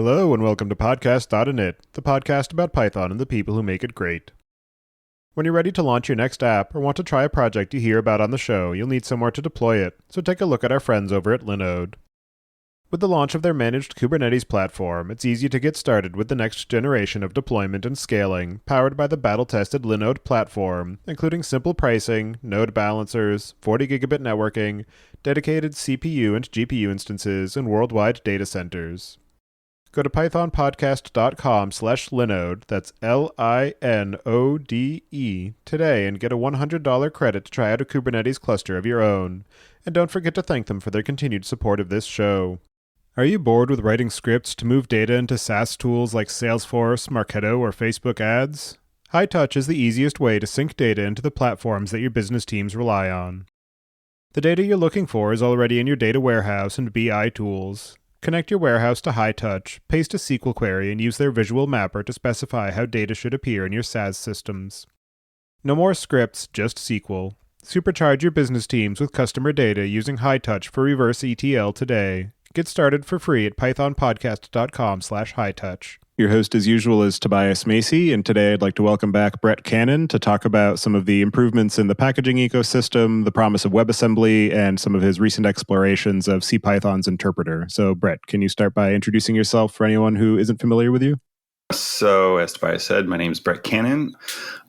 Hello and welcome to Podcast.init, the podcast about Python and the people who make it great. When you're ready to launch your next app or want to try a project you hear about on the show, you'll need somewhere to deploy it, so take a look at our friends over at Linode. With the launch of their managed Kubernetes platform, it's easy to get started with the next generation of deployment and scaling, powered by the battle-tested Linode platform, including simple pricing, node balancers, 40 gigabit networking, dedicated CPU and GPU instances, and worldwide data centers. Go to pythonpodcast.com/Linode, that's Linode, today and get a $100 credit to try out a Kubernetes cluster of your own. And don't forget to thank them for their continued support of this show. Are you bored with writing scripts to move data into SaaS tools like Salesforce, Marketo, or Facebook ads? HighTouch is the easiest way to sync data into the platforms that your business teams rely on. The data you're looking for is already in your data warehouse and BI tools. Connect your warehouse to HighTouch, paste a SQL query, and use their visual mapper to specify how data should appear in your SaaS systems. No more scripts, just SQL. Supercharge your business teams with customer data using HighTouch for reverse ETL today. Get started for free at pythonpodcast.com/HighTouch. Your host, as usual, is Tobias Macey, and today I'd like to welcome back Brett Cannon to talk about some of the improvements in the packaging ecosystem, the promise of WebAssembly, and some of his recent explorations of CPython's interpreter. So, Brett, can you start by introducing yourself for anyone who isn't familiar with you? So, as Tobias said, my name is Brett Cannon.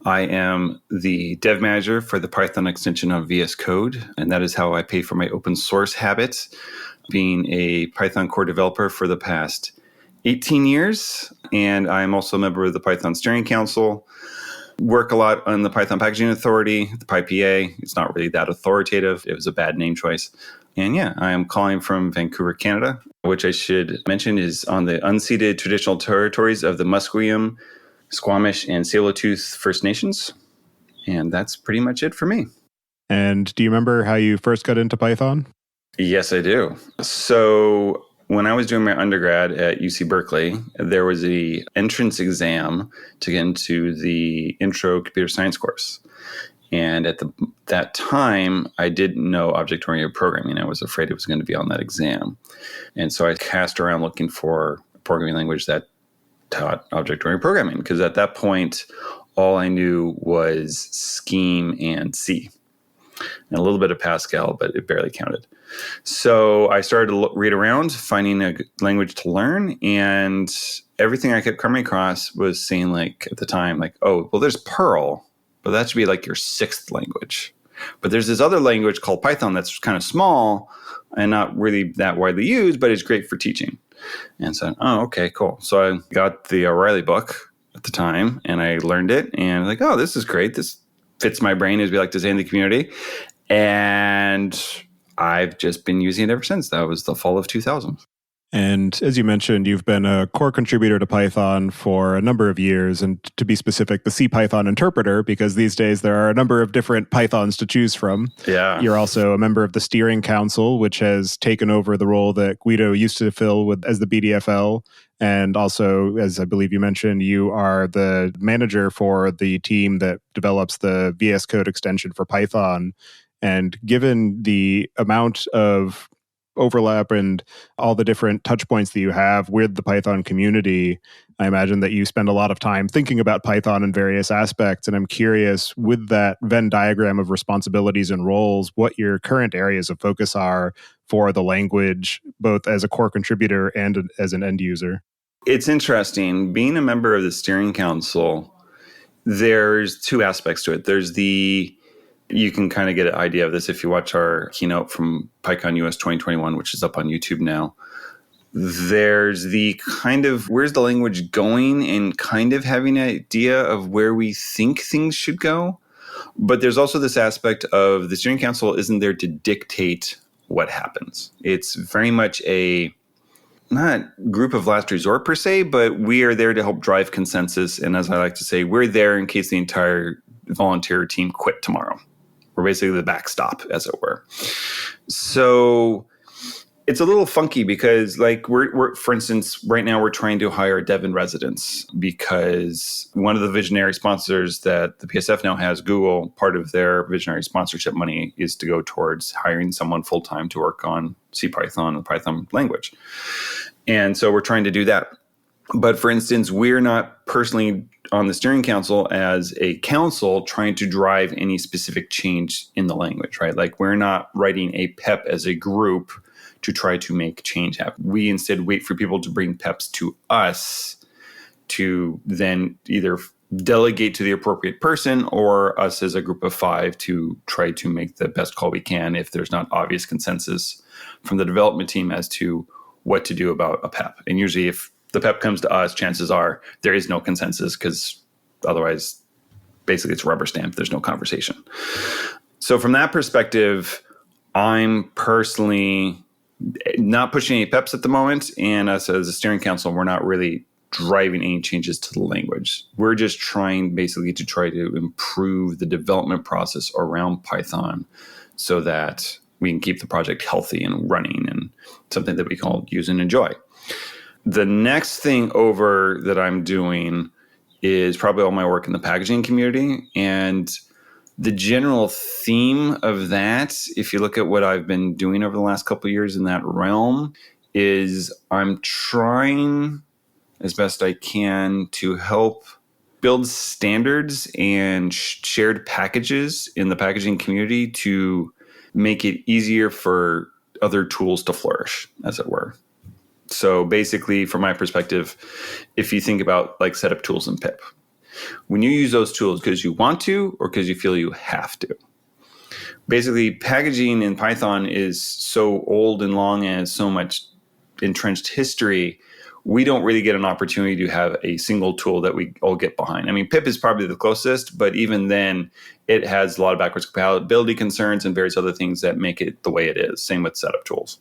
I am the dev manager for the Python extension of VSCode, and that is how I pay for my open source habits, being a Python core developer for the past 18 years, and I'm also a member of the Python Steering Council. Work a lot on the Python Packaging Authority, the PyPA. It's not really that authoritative. It was a bad name choice. And yeah, I am calling from Vancouver, Canada, which I should mention is on the unceded traditional territories of the Musqueam, Squamish, and Tsleil-Waututh First Nations. And that's pretty much it for me. And do you remember how you first got into Python? Yes, I do. So when I was doing my undergrad at UC Berkeley, there was an entrance exam to get into the Intro Computer Science course. And at that time, I didn't know object-oriented programming. I was afraid it was going to be on that exam. And so I cast around looking for a programming language that taught object-oriented programming, because at that point, all I knew was Scheme and C. And a little bit of Pascal, but it barely counted. So I started to read around, finding a language to learn, and everything I kept coming across was saying, like, at the time, like, oh, well, there's Perl, but that should be like your sixth language. But there's this other language called Python that's kind of small and not really that widely used, but it's great for teaching. And so, oh, okay, cool. So I got the O'Reilly book at the time, and I learned it, and like, oh, this is great. This fits my brain, as we like to say in the community. And I've just been using it ever since. That was the fall of 2000. And as you mentioned, you've been a core contributor to Python for a number of years, and to be specific, the CPython interpreter, because these days there are a number of different Pythons to choose from. Yeah. You're also a member of the Steering Council, which has taken over the role that Guido used to fill as the BDFL. And also, as I believe you mentioned, you are the manager for the team that develops the VSCode extension for Python. And given the amount of overlap and all the different touch points that you have with the Python community, I imagine that you spend a lot of time thinking about Python in various aspects. And I'm curious, with that Venn diagram of responsibilities and roles, what your current areas of focus are for the language, both as a core contributor and as an end user. It's interesting. Being a member of the Steering Council, there's two aspects to it. You can kind of get an idea of this if you watch our keynote from PyCon US 2021, which is up on YouTube now. There's the kind of where's the language going and kind of having an idea of where we think things should go. But there's also this aspect of the Steering Council isn't there to dictate what happens. It's very much a not group of last resort per se, but we are there to help drive consensus. And as I like to say, we're there in case the entire volunteer team quit tomorrow. We're basically the backstop, as it were. So it's a little funky because, like, we're for instance, right now we're trying to hire a dev in residence because one of the visionary sponsors that the PSF now has, Google, part of their visionary sponsorship money is to go towards hiring someone full-time to work on CPython, the Python language. And so we're trying to do that. But for instance, we're not personally on the steering council as a council trying to drive any specific change in the language, right? Like we're not writing a PEP as a group to try to make change happen. We instead wait for people to bring PEPs to us to then either delegate to the appropriate person or us as a group of 5 to try to make the best call we can if there's not obvious consensus from the development team as to what to do about a PEP. And usually if the PEP comes to us, chances are there is no consensus because otherwise basically it's rubber stamp. There's no conversation. So from that perspective, I'm personally not pushing any PEPs at the moment. And us as a steering council, we're not really driving any changes to the language. We're just trying basically to try to improve the development process around Python so that we can keep the project healthy and running and something that we call use and enjoy. The next thing over that I'm doing is probably all my work in the packaging community. And the general theme of that, if you look at what I've been doing over the last couple of years in that realm, is I'm trying as best I can to help build standards and shared packages in the packaging community to make it easier for other tools to flourish, as it were. So basically, from my perspective, if you think about like setup tools in pip, when you use those tools because you want to or because you feel you have to, basically packaging in Python is so old and long and has so much entrenched history, we don't really get an opportunity to have a single tool that we all get behind. I mean, pip is probably the closest, but even then, it has a lot of backwards compatibility concerns and various other things that make it the way it is. Same with setup tools.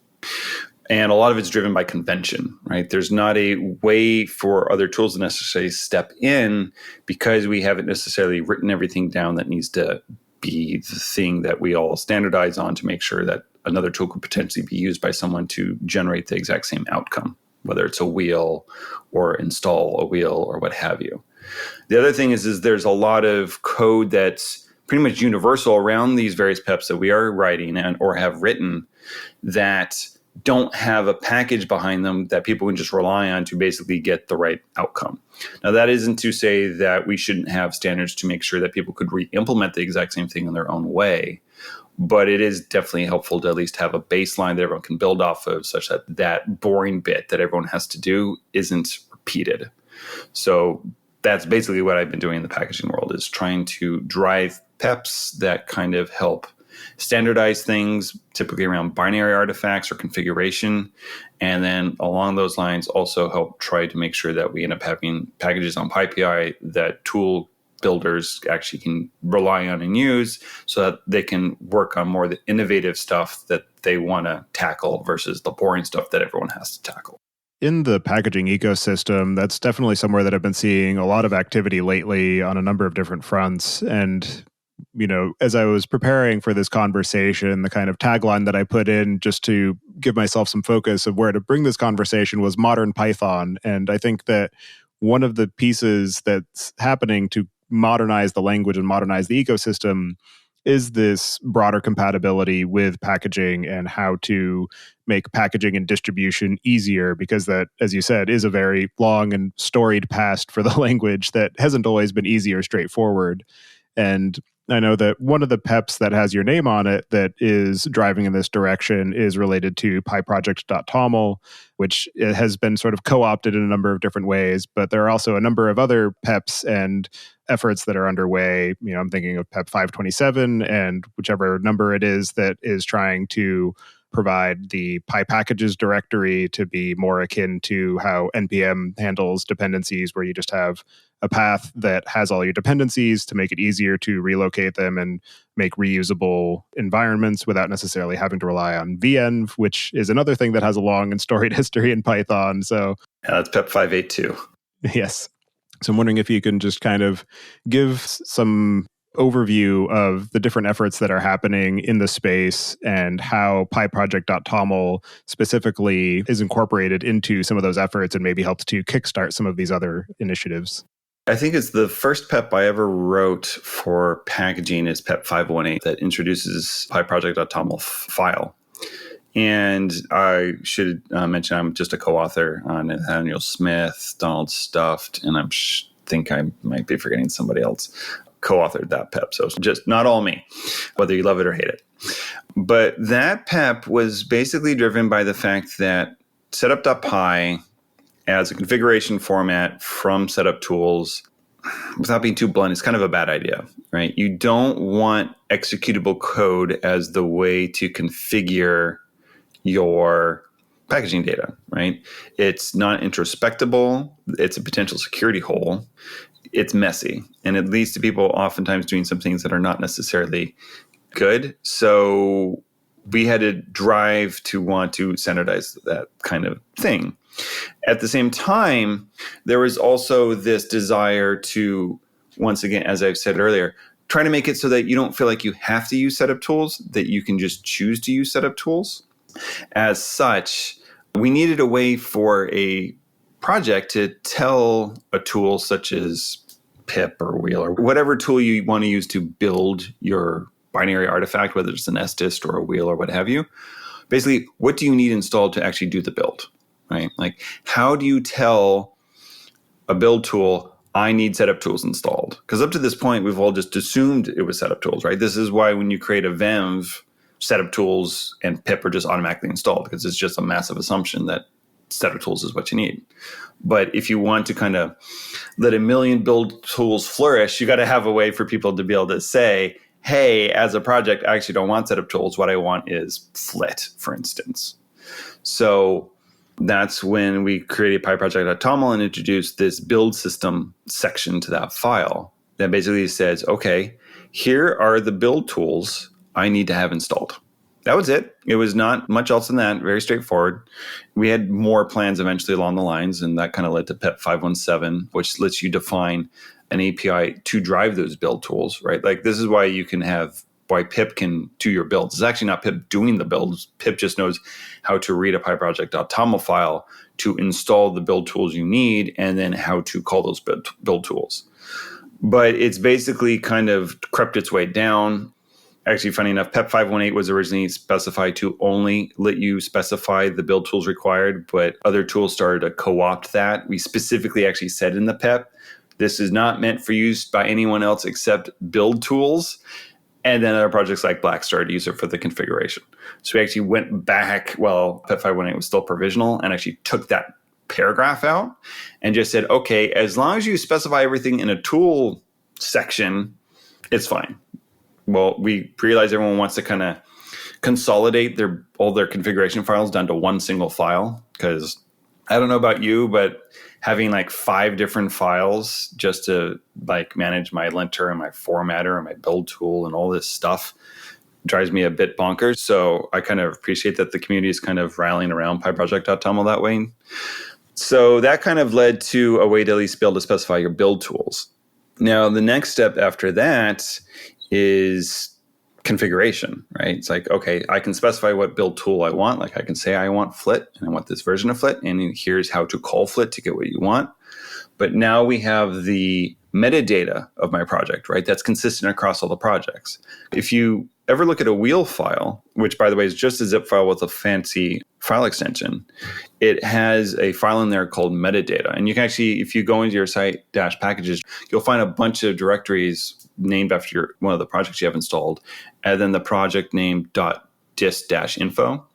And a lot of it's driven by convention, right? There's not a way for other tools to necessarily step in because we haven't necessarily written everything down that needs to be the thing that we all standardize on to make sure that another tool could potentially be used by someone to generate the exact same outcome, whether it's a wheel or install a wheel or what have you. The other thing is there's a lot of code that's pretty much universal around these various PEPs that we are writing and or have written that don't have a package behind them that people can just rely on to basically get the right outcome. Now, that isn't to say that we shouldn't have standards to make sure that people could re-implement the exact same thing in their own way, but it is definitely helpful to at least have a baseline that everyone can build off of such that that boring bit that everyone has to do isn't repeated. So that's basically what I've been doing in the packaging world, is trying to drive PEPs that kind of help standardize things, typically around binary artifacts or configuration. And then along those lines, also help try to make sure that we end up having packages on PyPI that tool builders actually can rely on and use so that they can work on more of the innovative stuff that they want to tackle versus the boring stuff that everyone has to tackle. In the packaging ecosystem, that's definitely somewhere that I've been seeing a lot of activity lately on a number of different fronts. And as I was preparing for this conversation, the kind of tagline that I put in just to give myself some focus of where to bring this conversation was modern Python. And I think that one of the pieces that's happening to modernize the language and modernize the ecosystem is this broader compatibility with packaging and how to make packaging and distribution easier, because that, as you said, is a very long and storied past for the language that hasn't always been easy or straightforward. And I know that one of the PEPs that has your name on it that is driving in this direction is related to PyProject.toml, which has been sort of co-opted in a number of different ways. But there are also a number of other PEPs and efforts that are underway. I'm thinking of PEP 527 and whichever number it is that is trying to provide the PyPackages directory to be more akin to how NPM handles dependencies, where you just have a path that has all your dependencies to make it easier to relocate them and make reusable environments without necessarily having to rely on venv, which is another thing that has a long and storied history in Python. So yeah, that's PEP 582. Yes. So I'm wondering if you can just kind of give some overview of the different efforts that are happening in the space and how PyProject.toml specifically is incorporated into some of those efforts and maybe helps to kickstart some of these other initiatives. I think it's the first PEP I ever wrote for packaging is PEP 518 that introduces PyProject.toml file. And I should mention I'm just a co-author on Nathaniel Smith, Donald Stuffed, and think I might be forgetting somebody else co-authored that PEP. So it's just not all me, whether you love it or hate it. But that PEP was basically driven by the fact that setup.py as a configuration format from setup tools, without being too blunt, is kind of a bad idea, right? You don't want executable code as the way to configure your packaging data, right? It's not introspectable. It's a potential security hole. It's messy, and it leads to people oftentimes doing some things that are not necessarily good. So we had to drive to want to standardize that kind of thing. At the same time, there was also this desire to, once again, as I've said earlier, try to make it so that you don't feel like you have to use setup tools, that you can just choose to use setup tools. As such, we needed a way for a project to tell a tool such as pip or wheel or whatever tool you want to use to build your binary artifact, whether it's an SDist or a wheel or what have you. Basically, what do you need installed to actually do the build, right? Like, how do you tell a build tool, I need setup tools installed? Because up to this point, we've all just assumed it was setup tools, right? This is why when you create a venv, setup tools and pip are just automatically installed, because it's just a massive assumption that setup tools is what you need. But if you want to kind of let a million build tools flourish, you got to have a way for people to be able to say, hey, as a project, I actually don't want setup tools. What I want is flit, for instance. So that's when we created PyProject.toml and introduced this build system section to that file that basically says, okay, here are the build tools I need to have installed. That was it. It was not much else than that. Very straightforward. We had more plans eventually along the lines, and that kind of led to PEP 517, which lets you define an API to drive those build tools, right? Like, this is why you can have, why pip can do your builds. It's actually not pip doing the builds. Pip just knows how to read a PyProject.toml file to install the build tools you need, and then how to call those build tools. But it's basically kind of crept its way down. Actually, funny enough, PEP 518 was originally specified to only let you specify the build tools required, but other tools started to co-opt that. We specifically actually said in the PEP, this is not meant for use by anyone else except build tools. And then other projects like Black started to use it for the configuration. So we actually went back, well, PEP 518 was still provisional, and actually took that paragraph out and just said, okay, as long as you specify everything in a tool section, it's fine. Well, we realize everyone wants to kind of consolidate all their configuration files down to one single file, because I don't know about you, but having like 5 different files just to like manage my linter and my formatter and my build tool and all this stuff drives me a bit bonkers. So I kind of appreciate that the community is kind of rallying around PyProject.toml that way. So that kind of led to a way to at least be able to specify your build tools. Now, the next step after that is configuration, right? It's like, okay, I can specify what build tool I want. Like, I can say I want flit and I want this version of flit, and here's how to call flit to get what you want. But now we have the metadata of my project, right? That's consistent across all the projects. If you ever look at a wheel file, which by the way is just a zip file with a fancy file extension, it has a file in there called metadata. And you can actually, if you go into your site-packages, you'll find a bunch of directories named after one of the projects you have installed, and then the project name .dist-info.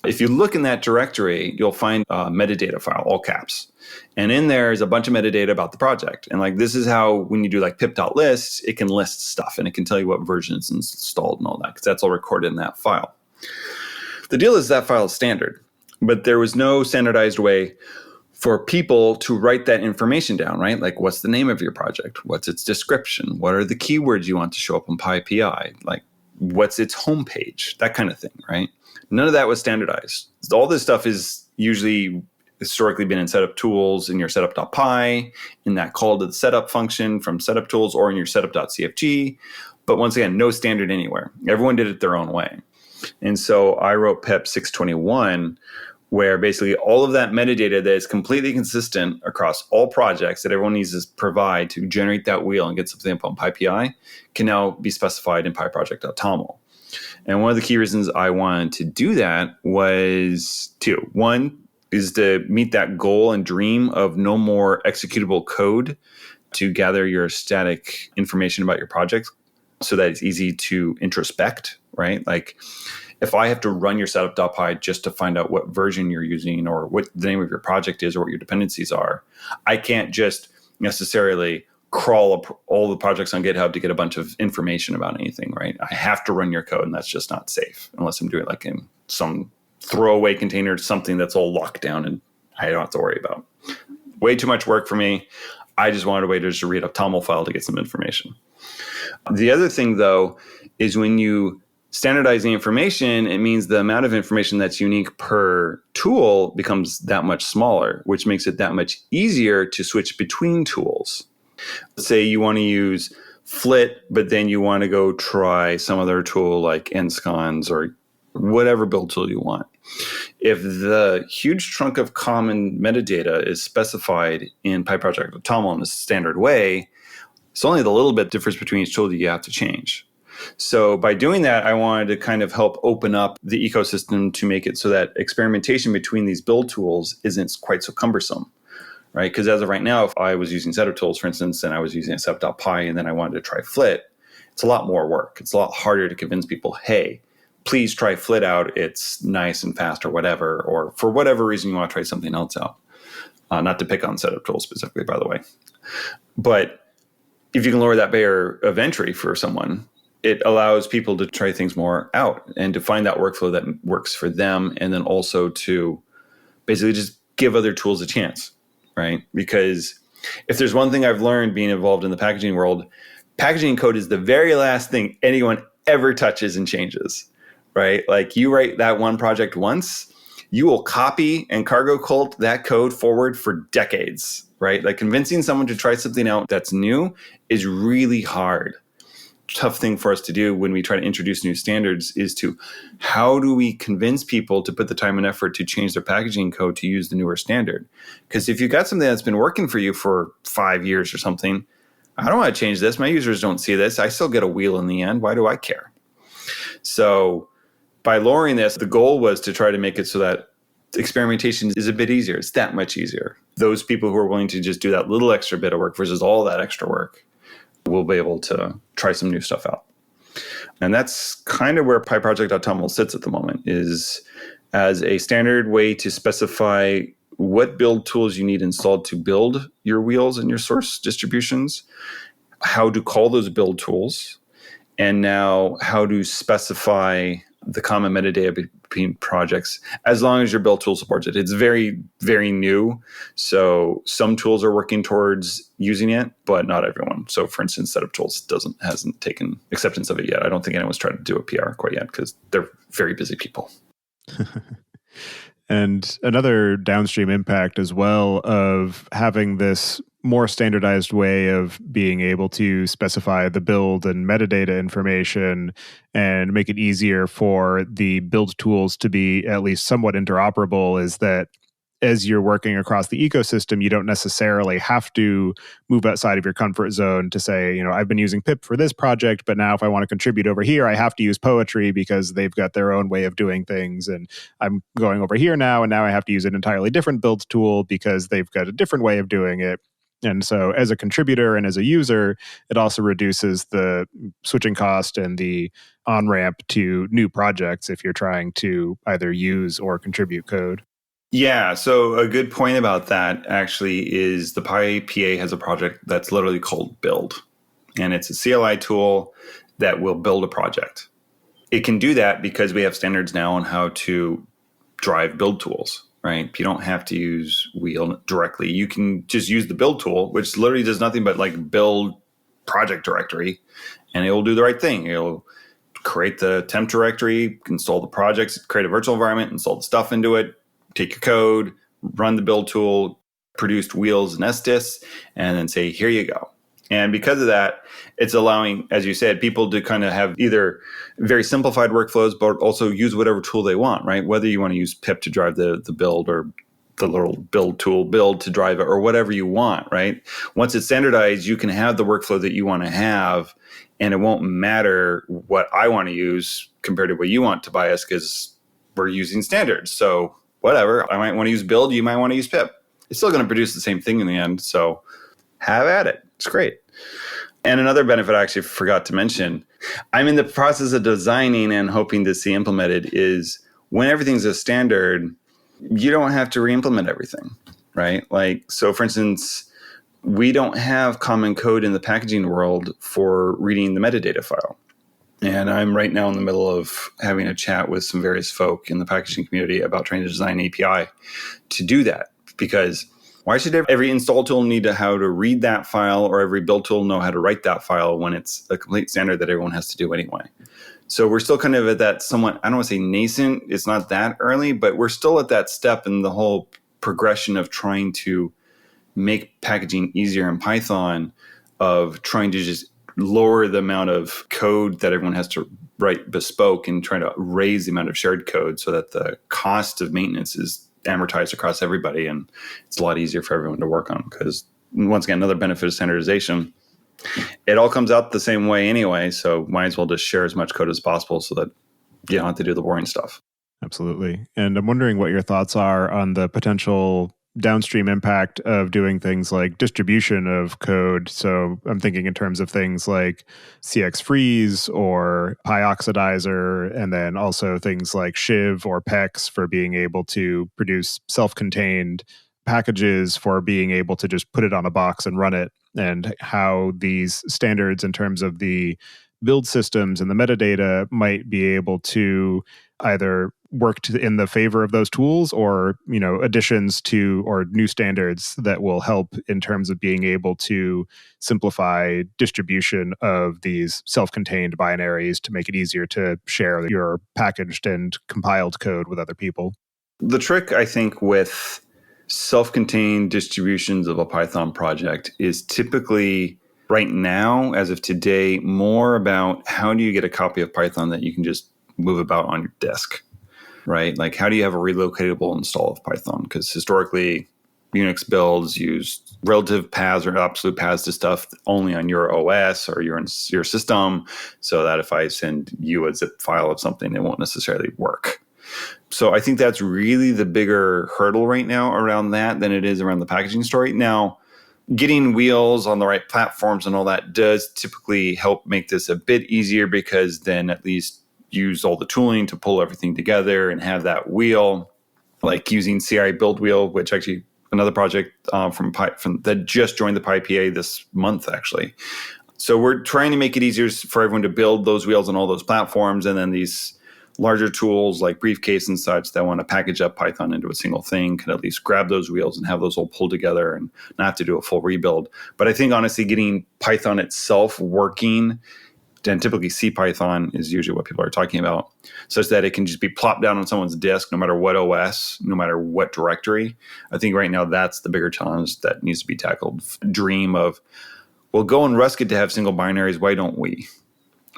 If you look in that directory, you'll find a metadata file, all caps. And in there is a bunch of metadata about the project. And like, this is how, when you do like pip.list, it can list stuff and it can tell you what version is installed and all that, because that's all recorded in that file. The deal is that file is standard, but there was no standardized way for people to write that information down, right? Like, what's the name of your project? What's its description? What are the keywords you want to show up on PyPI? Like, what's its homepage? That kind of thing, right? None of that was standardized. All this stuff is usually historically been in setup tools, in your setup.py, in that call to the setup function from setup tools, or in your setup.cfg. But once again, no standard anywhere. Everyone did it their own way. And so I wrote PEP 621, where basically all of that metadata that is completely consistent across all projects that everyone needs to provide to generate that wheel and get something up on PyPI can now be specified in PyProject.toml. And one of the key reasons I wanted to do that was two. One is to meet that goal and dream of no more executable code to gather your static information about your project so that it's easy to introspect, right? Like if I have to run your setup.py just to find out what version you're using or what the name of your project is or what your dependencies are, I can't just necessarily crawl up all the projects on GitHub to get a bunch of information about anything, right? I have to run your code, and that's just not safe unless I'm doing like in some throwaway container, something that's all locked down and I don't have to worry about. Way too much work for me. I just wanted a way to just read a TOML file to get some information. The other thing, though, is when you standardize the information, it means the amount of information that's unique per tool becomes that much smaller, which makes it that much easier to switch between tools. Let's say you want to use Flit, but then you want to go try some other tool like nscons or whatever build tool you want. If the huge trunk of common metadata is specified in PyProject.toml in a standard way, it's only the little bit difference between each tool that you have to change. So by doing that, I wanted to kind of help open up the ecosystem to make it so that experimentation between these build tools isn't quite so cumbersome, right? Because as of right now, if I was using setup tools, for instance, and I was using setup.py and then I wanted to try Flit, it's a lot more work. It's a lot harder to convince people, hey, please try Flit out. It's nice and fast or whatever, or for whatever reason you want to try something else out. Not to pick on setup tools specifically, by the way. But if you can lower that barrier of entry for someone, it allows people to try things more out and to find that workflow that works for them. And then also to basically just give other tools a chance, right? Because if there's one thing I've learned being involved in the packaging world, packaging code is the very last thing anyone ever touches and changes, right? Like you write that one project once, you will copy and cargo cult that code forward for decades, right? Like convincing someone to try something out that's new is really hard. Tough thing for us to do when we try to introduce new standards is to how do we convince people to put the time and effort to change their packaging code to use the newer standard? Because if you've got something that's been working for you for 5 years or something, I don't want to change this. My users don't see this. I still get a wheel in the end. Why do I care? So by lowering this, the goal was to try to make it so that experimentation is a bit easier. It's that much easier. Those people who are willing to just do that little extra bit of work versus all that extra work will be able to try some new stuff out. And that's kind of where PyProject.toml sits at the moment, is as a standard way to specify what build tools you need installed to build your wheels and your source distributions, how to call those build tools, and now how to specify the common metadata between projects as long as your build tool supports it. It's very, very new. So some tools are working towards using it, but not everyone. So for instance, setup tools hasn't taken acceptance of it yet. I don't think anyone's tried to do a PR quite yet because they're very busy people. And another downstream impact as well of having this more standardized way of being able to specify the build and metadata information and make it easier for the build tools to be at least somewhat interoperable is that as you're working across the ecosystem, you don't necessarily have to move outside of your comfort zone to say, I've been using pip for this project, but now if I want to contribute over here, I have to use Poetry because they've got their own way of doing things. And I'm going over here now, and now I have to use an entirely different build tool because they've got a different way of doing it. And so as a contributor and as a user, it also reduces the switching cost and the on-ramp to new projects if you're trying to either use or contribute code. Yeah, so a good point about that actually is the PyPA has a project that's literally called Build. And it's a CLI tool that will build a project. It can do that because we have standards now on how to drive build tools, right? You don't have to use wheel directly. You can just use the build tool, which literally does nothing but like build project directory, and it will do the right thing. It'll create the temp directory, install the projects, create a virtual environment, install the stuff into it, take your code, run the build tool, produce wheels and SDIS, and then say, here you go. And because of that, it's allowing, as you said, people to kind of have either very simplified workflows, but also use whatever tool they want, right? Whether you want to use pip to drive the build or the little build tool build to drive it or whatever you want, right? Once it's standardized, you can have the workflow that you want to have, and it won't matter what I want to use compared to what you want, Tobias, because we're using standards. So whatever, I might want to use build, you might want to use pip. It's still going to produce the same thing in the end. So have at it. It's great. And another benefit I actually forgot to mention, I'm in the process of designing and hoping to see implemented is when everything's a standard, you don't have to re-implement everything, right? Like, so for instance, we don't have common code in the packaging world for reading the metadata file. And I'm right now in the middle of having a chat with some various folk in the packaging community about trying to design an API to do that. Because why should every install tool need to how to read that file or every build tool know how to write that file when it's a complete standard that everyone has to do anyway? So we're still kind of at that somewhat, I don't want to say nascent, it's not that early, but we're still at that step in the whole progression of trying to make packaging easier in Python, of trying to just lower the amount of code that everyone has to write bespoke and trying to raise the amount of shared code so that the cost of maintenance is amortized across everybody. And it's a lot easier for everyone to work on because, once again, another benefit of standardization, it all comes out the same way anyway. So might as well just share as much code as possible so that you don't have to do the boring stuff. Absolutely. And I'm wondering what your thoughts are on the potential downstream impact of doing things like distribution of code. So I'm thinking in terms of things like CX Freeze or PyOxidizer, and then also things like Shiv or PEX for being able to produce self-contained packages for being able to just put it on a box and run it, and how these standards in terms of the build systems and the metadata might be able to either work in the favor of those tools, or additions to or new standards that will help in terms of being able to simplify distribution of these self-contained binaries to make it easier to share your packaged and compiled code with other people. The trick, I think, with self-contained distributions of a Python project is typically right now, as of today, more about how do you get a copy of Python that you can just move about on your disk, right? Like, how do you have a relocatable install of Python? Because historically, Unix builds use relative paths or absolute paths to stuff only on your OS or your system, so that if I send you a zip file of something, it won't necessarily work. So I think that's really the bigger hurdle right now around that than it is around the packaging story. Now, getting wheels on the right platforms and all that does typically help make this a bit easier, because then at least use all the tooling to pull everything together and have that wheel, like using CI build wheel, which actually another project from that just joined the PyPA this month, actually. So we're trying to make it easier for everyone to build those wheels on all those platforms, and then these larger tools like Briefcase and such that want to package up Python into a single thing can at least grab those wheels and have those all pulled together and not have to do a full rebuild. But I think honestly, getting Python itself working, and typically CPython is usually what people are talking about, such that it can just be plopped down on someone's disk no matter what OS, no matter what directory. I think right now that's the bigger challenge that needs to be tackled. Dream of, well, Go and Rust get to have single binaries, why don't we?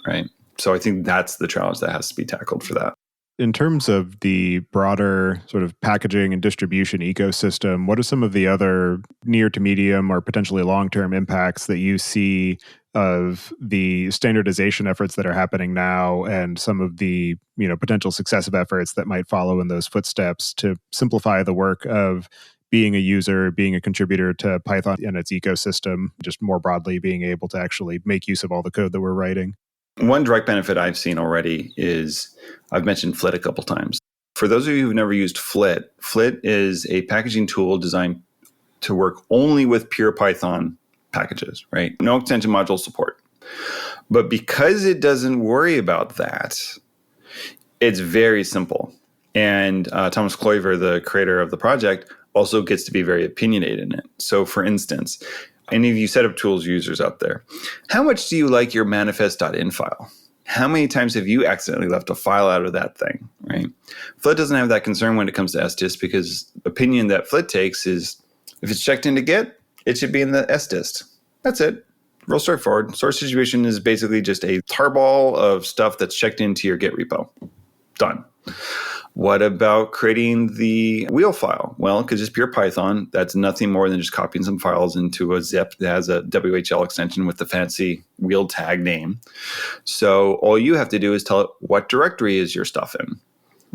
Right? So I think that's the challenge that has to be tackled for that. In terms of the broader sort of packaging and distribution ecosystem, what are some of the other near to medium or potentially long-term impacts that you see of the standardization efforts that are happening now, and some of the potential successive efforts that might follow in those footsteps to simplify the work of being a user, being a contributor to Python and its ecosystem, just more broadly being able to actually make use of all the code that we're writing? One direct benefit I've seen already is, I've mentioned Flit a couple times. For those of you who've never used Flit, Flit is a packaging tool designed to work only with pure Python packages, right? No extension module support. But because it doesn't worry about that, it's very simple. And Thomas Kloiver, the creator of the project, also gets to be very opinionated in it. So for instance, any of you setup tools users out there, how much do you like your manifest.in file? How many times have you accidentally left a file out of that thing, right? Flit doesn't have that concern when it comes to sdist, because the opinion that Flit takes is, if it's checked into Git, it should be in the sdist. That's it. Real straightforward. Source distribution is basically just a tarball of stuff that's checked into your Git repo. Done. What about creating the wheel file? Well, because it's pure Python. That's nothing more than just copying some files into a zip that has a WHL extension with the fancy wheel tag name. So all you have to do is tell it what directory is your stuff in.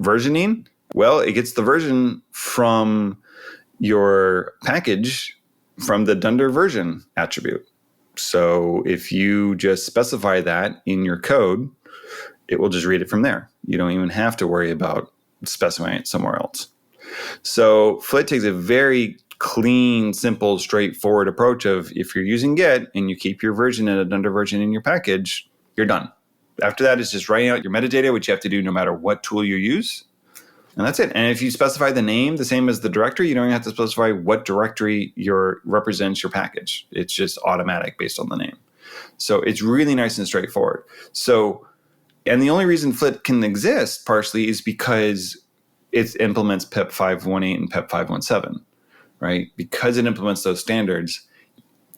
Versioning? Well, it gets the version from your package from the dunder version attribute. So if you just specify that in your code, it will just read it from there. You don't even have to worry about specifying it somewhere else. So Flit takes a very clean, simple, straightforward approach of if you're using Git and you keep your version and a dunder version in your package, you're done. After that, it's just writing out your metadata, which you have to do no matter what tool you use. And that's it. And if you specify the name the same as the directory, you don't even have to specify what directory represents your package. It's just automatic based on the name. So it's really nice and straightforward. And the only reason Flit can exist partially is because it implements PIP 518 and PIP 517, right? Because it implements those standards,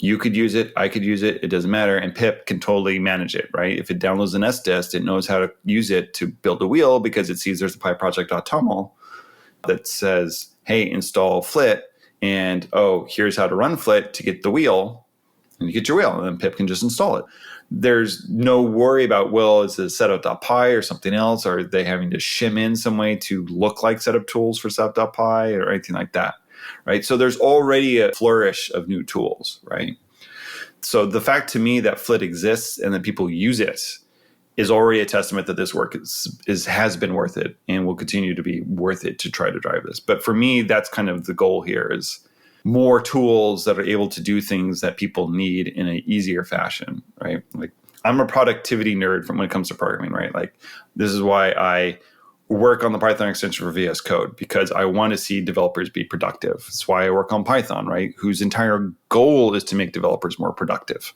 you could use it, I could use it, it doesn't matter, and pip can totally manage it, right? If it downloads an SDist, it knows how to use it to build a wheel because it sees there's a PyProject.toml that says, hey, install Flit, and here's how to run Flit to get the wheel, and you get your wheel, and then pip can just install it. There's no worry about, is it setup.py or something else? Or are they having to shim in some way to look like setup tools for setup.py or anything like that? Right. So there's already a flourish of new tools, right? So the fact to me that Flit exists and that people use it is already a testament that this work has been worth it and will continue to be worth it to try to drive this. But for me, that's kind of the goal here is more tools that are able to do things that people need in an easier fashion, right? Like I'm a productivity nerd when it comes to programming, right? Like this is why I work on the Python extension for VS Code because I want to see developers be productive. That's why I work on Python, right? Whose entire goal is to make developers more productive.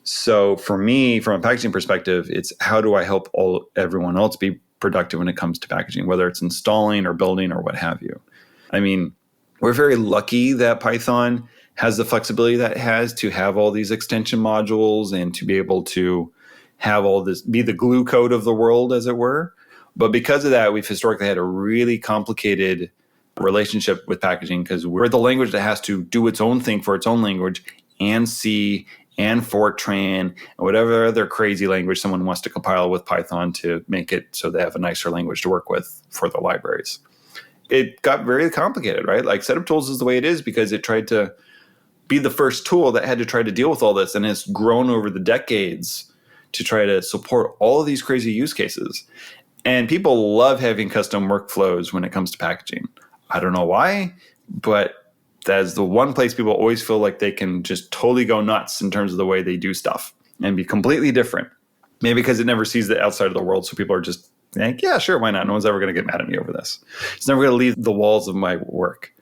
So for me, from a packaging perspective, it's how do I help everyone else be productive when it comes to packaging, whether it's installing or building or what have you. I mean, we're very lucky that Python has the flexibility that it has to have all these extension modules and to be able to have all this, be the glue code of the world, as it were. But because of that, we've historically had a really complicated relationship with packaging because we're the language that has to do its own thing for its own language and C and Fortran and whatever other crazy language someone wants to compile with Python to make it so they have a nicer language to work with for the libraries. It got very complicated, right? Like Setup Tools is the way it is because it tried to be the first tool that had to try to deal with all this and it's grown over the decades to try to support all of these crazy use cases. And people love having custom workflows when it comes to packaging. I don't know why, but that's the one place people always feel like they can just totally go nuts in terms of the way they do stuff and be completely different. Maybe because it never sees the outside of the world. So people are just like, yeah, sure, why not? No one's ever going to get mad at me over this. It's never going to leave the walls of my work.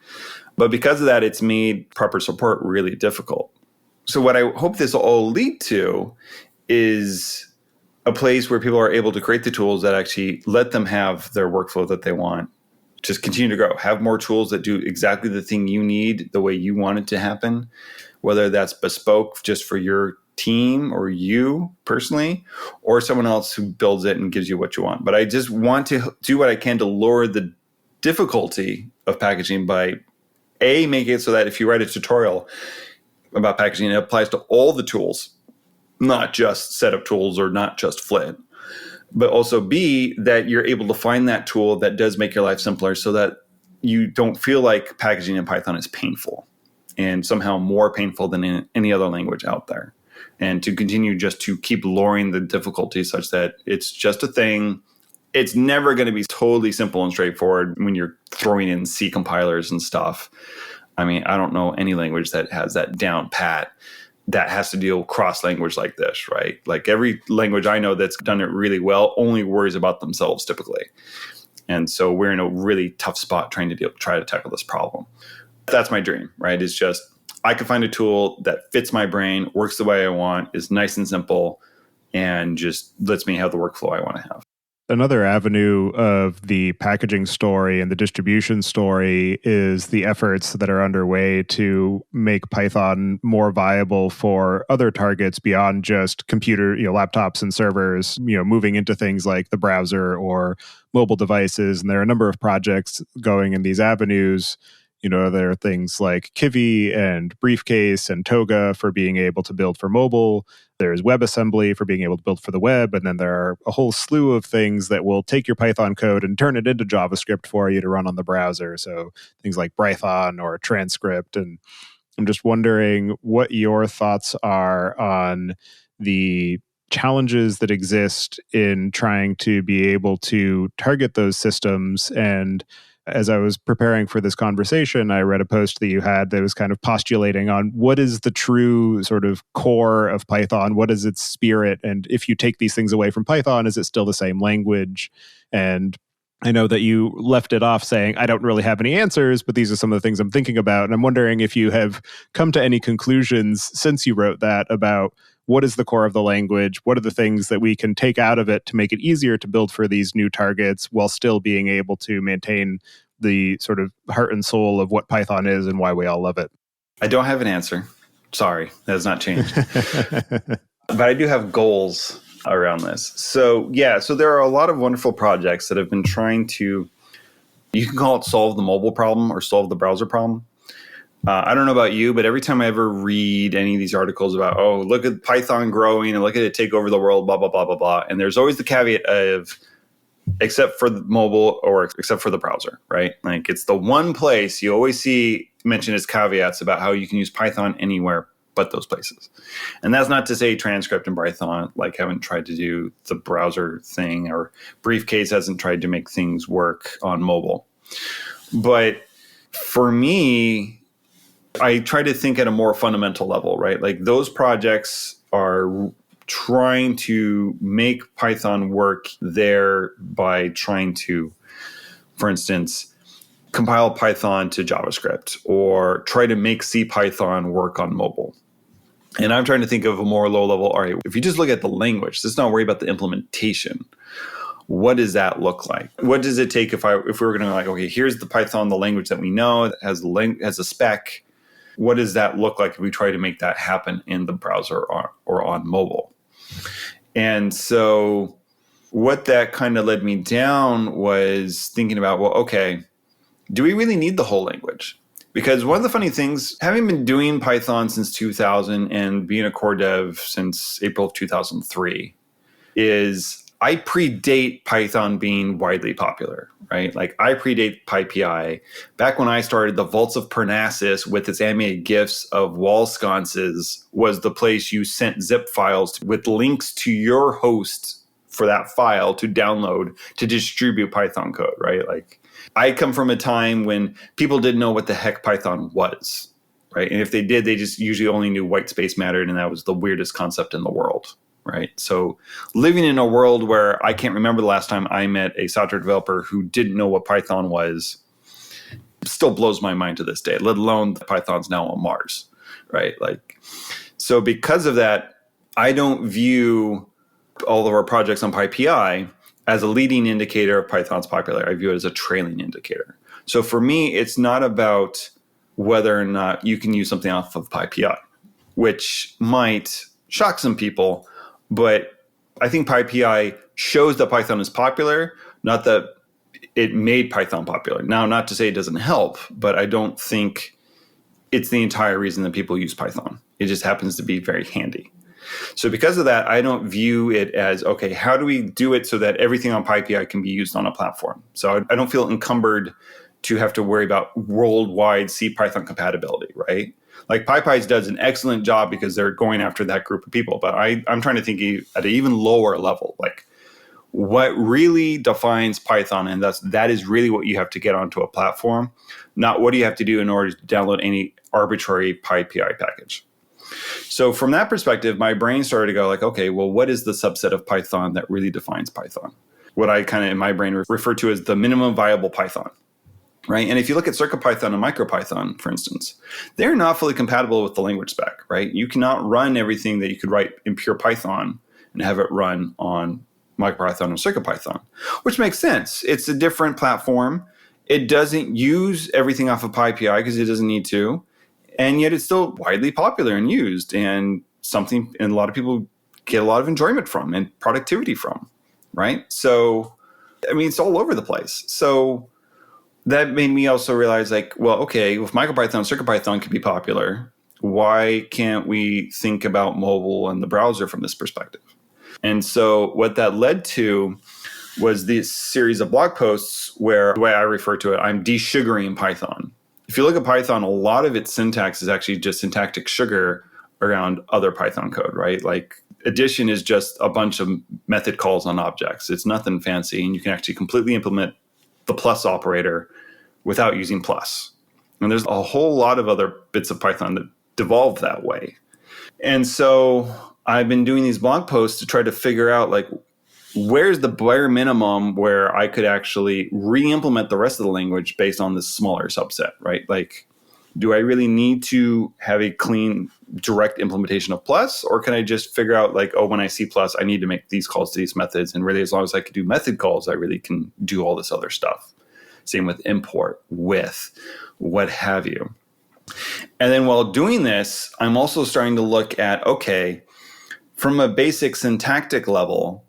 But because of that, it's made proper support really difficult. So what I hope this will all lead to is a place where people are able to create the tools that actually let them have their workflow that they want. Just continue to grow. Have more tools that do exactly the thing you need the way you want it to happen, whether that's bespoke just for your team or you personally, or someone else who builds it and gives you what you want. But I just want to do what I can to lower the difficulty of packaging by making it so that if you write a tutorial about packaging, it applies to all the tools, not just setup tools or not just Flit, but also B, that you're able to find that tool that does make your life simpler so that you don't feel like packaging in Python is painful and somehow more painful than in any other language out there. And to continue just to keep lowering the difficulty such that it's just a thing. It's never going to be totally simple and straightforward when you're throwing in C compilers and stuff. I mean, I don't know any language that has that down pat that has to deal cross-language like this, right? Like every language I know that's done it really well only worries about themselves typically. And so we're in a really tough spot trying to try to tackle this problem. That's my dream, right? It's just I can find a tool that fits my brain, works the way I want, is nice and simple, and just lets me have the workflow I want to have. Another avenue of the packaging story and the distribution story is the efforts that are underway to make Python more viable for other targets beyond just computer, laptops and servers, moving into things like the browser or mobile devices. And there are a number of projects going in these avenues. There are things like Kivy and Briefcase and Toga for being able to build for mobile. There's WebAssembly for being able to build for the web. And then there are a whole slew of things that will take your Python code and turn it into JavaScript for you to run on the browser. So things like Python or Transcript. And I'm just wondering what your thoughts are on the challenges that exist in trying to be able to target those systems. And as I was preparing for this conversation, I read a post that you had that was kind of postulating on what is the true sort of core of Python? What is its spirit? And if you take these things away from Python, is it still the same language? And I know that you left it off saying, I don't really have any answers, but these are some of the things I'm thinking about. And I'm wondering if you have come to any conclusions since you wrote that about what is the core of the language? What are the things that we can take out of it to make it easier to build for these new targets while still being able to maintain the sort of heart and soul of what Python is and why we all love it? I don't have an answer. Sorry, that has not changed. But I do have goals around this. So there are a lot of wonderful projects that have been trying to, you can call it solve the mobile problem or solve the browser problem. I don't know about you, but every time I ever read any of these articles about, oh, look at Python growing and look at it take over the world, blah, blah, blah, blah, blah. And there's always the caveat of, except for the mobile or except for the browser, right? Like it's the one place you always see mentioned as caveats about how you can use Python anywhere but those places. And that's not to say Transcript and Python haven't tried to do the browser thing, or Briefcase hasn't tried to make things work on mobile. But for me, I try to think at a more fundamental level, right? Like those projects are trying to make Python work there by trying to, for instance, compile Python to JavaScript or try to make CPython work on mobile. And I'm trying to think of a more low level, all right, if you just look at the language, let's not worry about the implementation. What does that look like? What does it take if we were going to okay, here's the Python, the language that we know that has a spec. What does that look like if we try to make that happen in the browser or on mobile? And so what that kind of led me down was thinking about, well, okay, do we really need the whole language? Because one of the funny things, having been doing Python since 2000 and being a core dev since April of 2003, is I predate Python being widely popular, right? Like I predate PyPI. Back when I started, the Vaults of Parnassus with its animated GIFs of wall sconces was the place you sent zip files with links to your host for that file to download to distribute Python code, right? Like I come from a time when people didn't know what the heck Python was, right? And if they did, they just usually only knew white space mattered, and that was the weirdest concept in the world. Right. So living in a world where I can't remember the last time I met a software developer who didn't know what Python was still blows my mind to this day, let alone Python's now on Mars. Right. So because of that, I don't view all of our projects on PyPI as a leading indicator of Python's popularity. I view it as a trailing indicator. So for me, it's not about whether or not you can use something off of PyPI, which might shock some people. But I think PyPI shows that Python is popular, not that it made Python popular. Now, not to say it doesn't help, but I don't think it's the entire reason that people use Python. It just happens to be very handy. So because of that, I don't view it as, okay, how do we do it so that everything on PyPI can be used on a platform? So I don't feel encumbered to have to worry about worldwide CPython compatibility, right? Like PyPI does an excellent job because they're going after that group of people. But I'm trying to think at an even lower level, like what really defines Python, and that is really what you have to get onto a platform, not what do you have to do in order to download any arbitrary PyPI package. So from that perspective, my brain started to go like, okay, well, what is the subset of Python that really defines Python? What I kind of in my brain refer to as the minimum viable Python. Right. And if you look at CircuitPython and MicroPython, for instance, they're not fully compatible with the language spec, right? You cannot run everything that you could write in pure Python and have it run on MicroPython or CircuitPython, which makes sense. It's a different platform. It doesn't use everything off of PyPI because it doesn't need to. And yet it's still widely popular and used, and something and a lot of people get a lot of enjoyment from and productivity from, right? So, I mean, it's all over the place. So that made me also realize, like, well, okay, if MicroPython and CircuitPython could be popular, why can't we think about mobile and the browser from this perspective? And so what that led to was this series of blog posts where, the way I refer to it, I'm desugaring Python. If you look at Python, a lot of its syntax is actually just syntactic sugar around other Python code, right? Like addition is just a bunch of method calls on objects. It's nothing fancy, and you can actually completely implement the plus operator without using plus. And there's a whole lot of other bits of Python that devolve that way. And so I've been doing these blog posts to try to figure out, like, where's the bare minimum where I could actually re-implement the rest of the language based on this smaller subset, right? Like, do I really need to have a clean, direct implementation of plus? Or can I just figure out, like, oh, when I see plus, I need to make these calls to these methods. And really, as long as I can do method calls, I really can do all this other stuff. Same with import, with, what have you. And then while doing this, I'm also starting to look at, okay, from a basic syntactic level,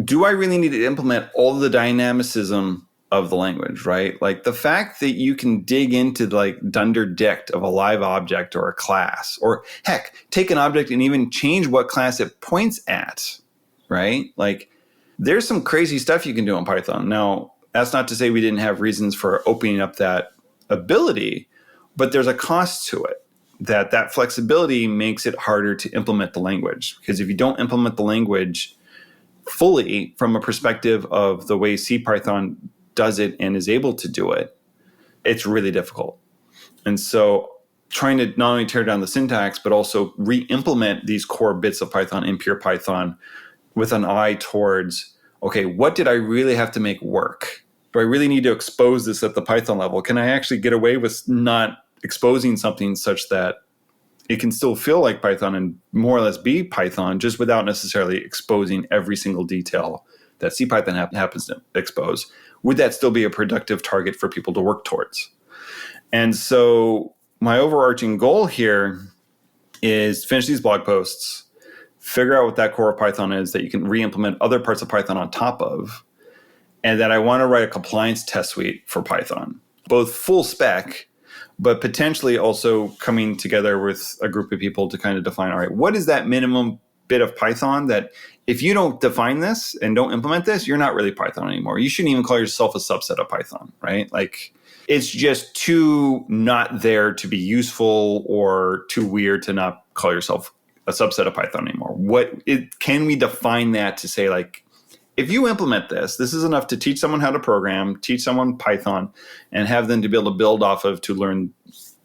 do I really need to implement all the dynamicism of the language, right? Like the fact that you can dig into like dunder dict of a live object or a class, or heck, take an object and even change what class it points at, right? Like there's some crazy stuff you can do in Python. Now, that's not to say we didn't have reasons for opening up that ability, but there's a cost to it. That flexibility makes it harder to implement the language, because if you don't implement the language fully from a perspective of the way CPython does it and is able to do it, it's really difficult. And so trying to not only tear down the syntax, but also re-implement these core bits of Python in pure Python with an eye towards, okay, what did I really have to make work? Do I really need to expose this at the Python level? Can I actually get away with not exposing something such that it can still feel like Python and more or less be Python, just without necessarily exposing every single detail that CPython happens to expose? Would that still be a productive target for people to work towards? And so my overarching goal here is finish these blog posts, figure out what that core of Python is that you can re-implement other parts of Python on top of, and that I want to write a compliance test suite for Python, both full spec, but potentially also coming together with a group of people to kind of define, all right, what is that minimum bit of Python that if you don't define this and don't implement this, you're not really Python anymore. You shouldn't even call yourself a subset of Python, right? Like it's just too not there to be useful or too weird to not call yourself a subset of Python anymore. Can we define that to say, like, if you implement this, this is enough to teach someone how to program, teach someone Python, and have them to be able to build off of to learn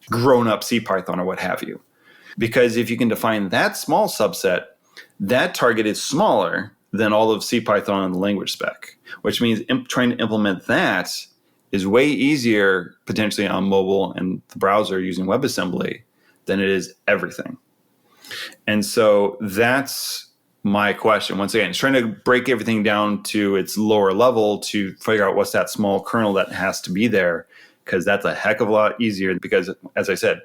grown-up CPython or what have you. Because if you can define that small subset, that target is smaller than all of CPython and the language spec, which means trying to implement that is way easier potentially on mobile and the browser using WebAssembly than it is everything. And so that's my question. Once again, it's trying to break everything down to its lower level to figure out what's that small kernel that has to be there, because that's a heck of a lot easier. Because, as I said,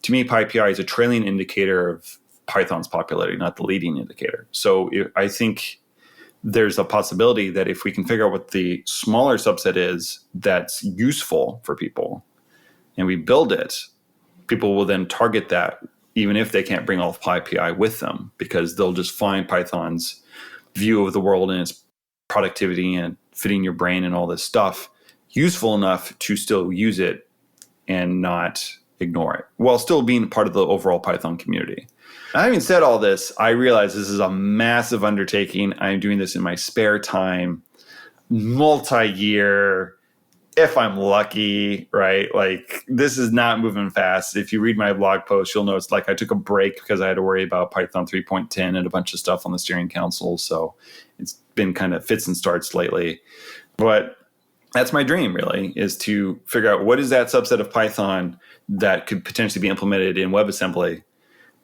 to me, PyPI is a trailing indicator of Python's popularity, not the leading indicator. So I think there's a possibility that if we can figure out what the smaller subset is that's useful for people, and we build it, people will then target that, even if they can't bring all of PyPI with them, because they'll just find Python's view of the world and its productivity and fitting your brain and all this stuff useful enough to still use it and not ignore it, while still being part of the overall Python community. Having said all this, I realize this is a massive undertaking. I'm doing this in my spare time, multi-year, if I'm lucky, right? Like, this is not moving fast. If you read my blog post, you'll notice, like, I took a break because I had to worry about Python 3.10 and a bunch of stuff on the steering council. So it's been kind of fits and starts lately. But that's my dream, really, is to figure out what is that subset of Python that could potentially be implemented in WebAssembly,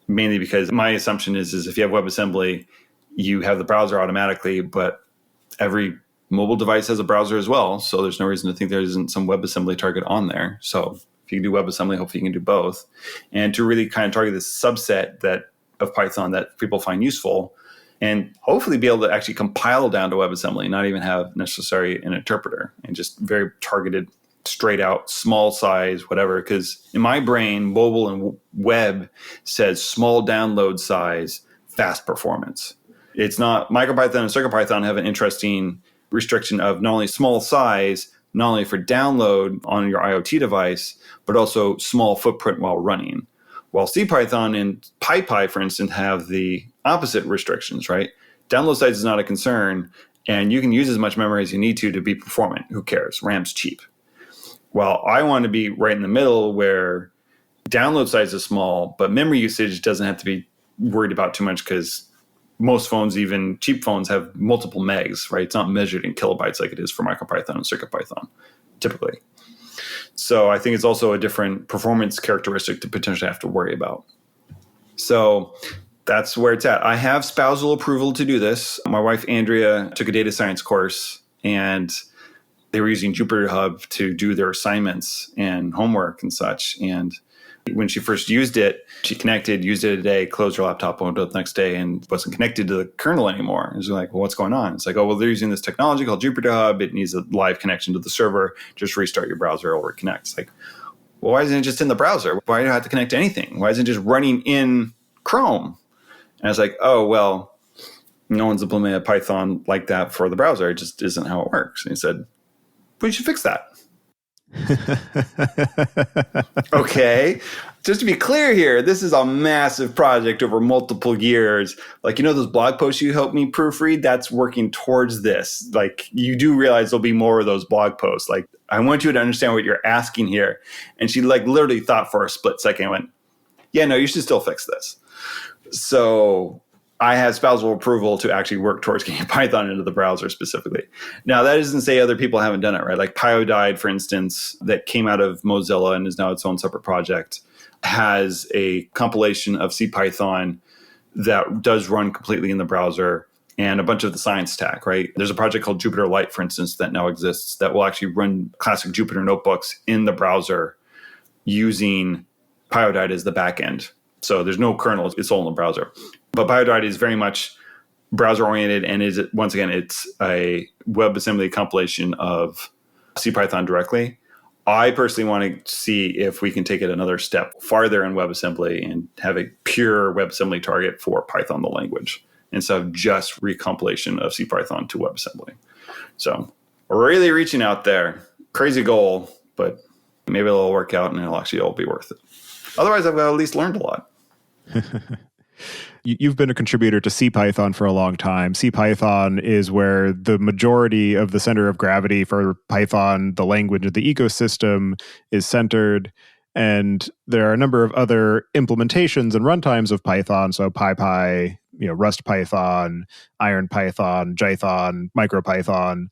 mainly because my assumption is if you have WebAssembly, you have the browser automatically, but every mobile device has a browser as well. So there's no reason to think there isn't some WebAssembly target on there. So if you can do WebAssembly, hopefully you can do both. And to really kind of target this subset of Python that people find useful, and hopefully be able to actually compile down to WebAssembly, not even have necessarily an interpreter, and just very targeted, straight out, small size, whatever. Because in my brain, mobile and web says small download size, fast performance. It's not. MicroPython and CircuitPython have an interesting restriction of not only small size, not only for download on your IoT device, but also small footprint while running. While CPython and PyPy, for instance, have the opposite restrictions, right? Download size is not a concern, and you can use as much memory as you need to be performant. Who cares? RAM's cheap. Well, I want to be right in the middle where download size is small, but memory usage doesn't have to be worried about too much, because most phones, even cheap phones, have multiple megs, right? It's not measured in kilobytes like it is for MicroPython and CircuitPython, typically. So I think it's also a different performance characteristic to potentially have to worry about. So that's where it's at. I have spousal approval to do this. My wife, Andrea, took a data science course, and they were using Jupyter Hub to do their assignments and homework and such. And when she first used it, she connected, used it a day, closed her laptop, opened it up the next day, and wasn't connected to the kernel anymore. And was like, well, what's going on? It's like, oh, well, they're using this technology called Jupyter Hub. It needs a live connection to the server. Just restart your browser, it'll reconnect. It's like, well, why isn't it just in the browser? Why do I have to connect to anything? Why isn't it just running in Chrome? And I was like, oh, well, no one's implemented Python like that for the browser. It just isn't how it works. And he said, well, you should fix that. Okay. Just to be clear here, this is a massive project over multiple years. Like, those blog posts you helped me proofread, that's working towards this. Like, you do realize there'll be more of those blog posts. Like, I want you to understand what you're asking here. And she literally thought for a split second and went, yeah, no, you should still fix this. So I have spousal approval to actually work towards getting Python into the browser specifically. Now, that doesn't say other people haven't done it, right? Like Pyodide, for instance, that came out of Mozilla and is now its own separate project, has a compilation of CPython that does run completely in the browser, and a bunch of the science stack, right? There's a project called Jupyter for instance, that now exists that will actually run classic Jupyter notebooks in the browser using Pyodide as the backend. So there's no kernel, it's all in the browser. But Pyodide is very much browser oriented, and once again, it's a WebAssembly compilation of CPython directly. I personally want to see if we can take it another step farther in WebAssembly and have a pure WebAssembly target for Python, the language, instead of just recompilation of CPython to WebAssembly. So we're really reaching out there. Crazy goal, but maybe it'll work out and it'll actually all be worth it. Otherwise, I've at least learned a lot. You've been a contributor to CPython for a long time. CPython is where the majority of the center of gravity for Python, the language of the ecosystem, is centered. And there are a number of other implementations and runtimes of Python. So PyPy, Rust Python, Iron Python, Jython, MicroPython.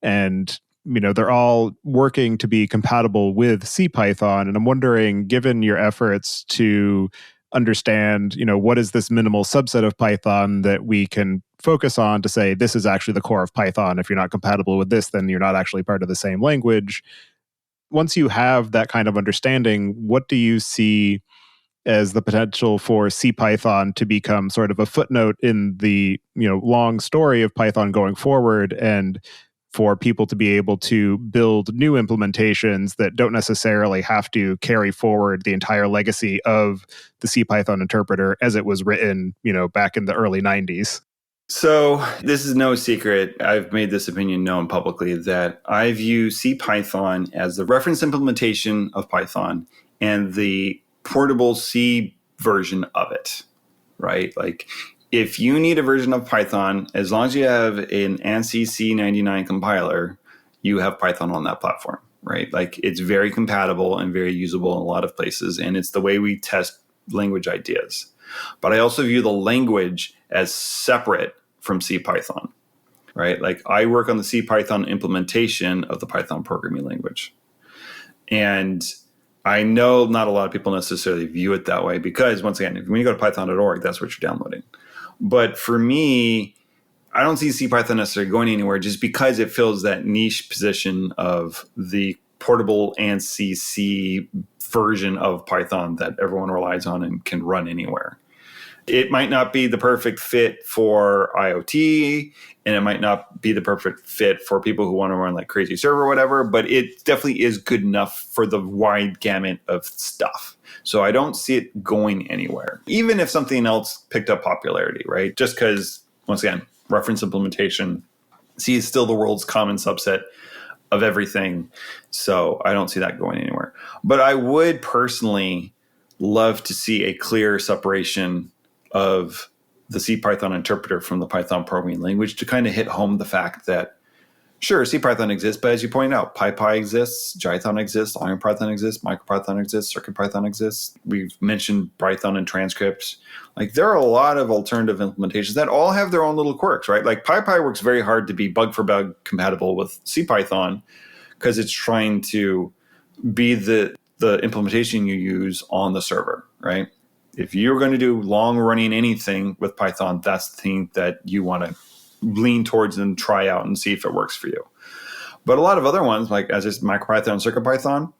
And they're all working to be compatible with CPython. And I'm wondering, given your efforts to understand, what is this minimal subset of Python that we can focus on to say, this is actually the core of Python. If you're not compatible with this, then you're not actually part of the same language. Once you have that kind of understanding, what do you see as the potential for CPython to become sort of a footnote in the, long story of Python going forward, and for people to be able to build new implementations that don't necessarily have to carry forward the entire legacy of the CPython interpreter as it was written, back in the early 90s? So this is no secret. I've made this opinion known publicly that I view CPython as the reference implementation of Python and the portable C version of it, right? Like, if you need a version of Python, as long as you have an ANSI C99 compiler, you have Python on that platform, right? Like, it's very compatible and very usable in a lot of places, and it's the way we test language ideas. But I also view the language as separate from CPython, right? Like, I work on the CPython implementation of the Python programming language. And I know not a lot of people necessarily view it that way because, once again, when you go to python.org, that's what you're downloading. But for me, I don't see CPython necessarily going anywhere just because it fills that niche position of the portable ANSI version of Python that everyone relies on and can run anywhere. It might not be the perfect fit for IoT, and it might not be the perfect fit for people who want to run like crazy server or whatever, but it definitely is good enough for the wide gamut of stuff. So I don't see it going anywhere, even if something else picked up popularity, right? Just because, once again, reference implementation, C is still the world's common subset of everything. So I don't see that going anywhere. But I would personally love to see a clear separation of the CPython interpreter from the Python programming language to kind of hit home the fact that, sure, CPython exists, but as you pointed out, PyPy exists, Jython exists, IronPython exists, MicroPython exists, CircuitPython exists. We've mentioned Python and transcripts. Like, there are a lot of alternative implementations that all have their own little quirks, right? Like, PyPy works very hard to be bug for bug compatible with CPython because it's trying to be the implementation you use on the server, right? If you're going to do long running anything with Python, that's the thing that you want to lean towards and try out and see if it works for you. But a lot of other ones, like as is MicroPython and CircuitPython,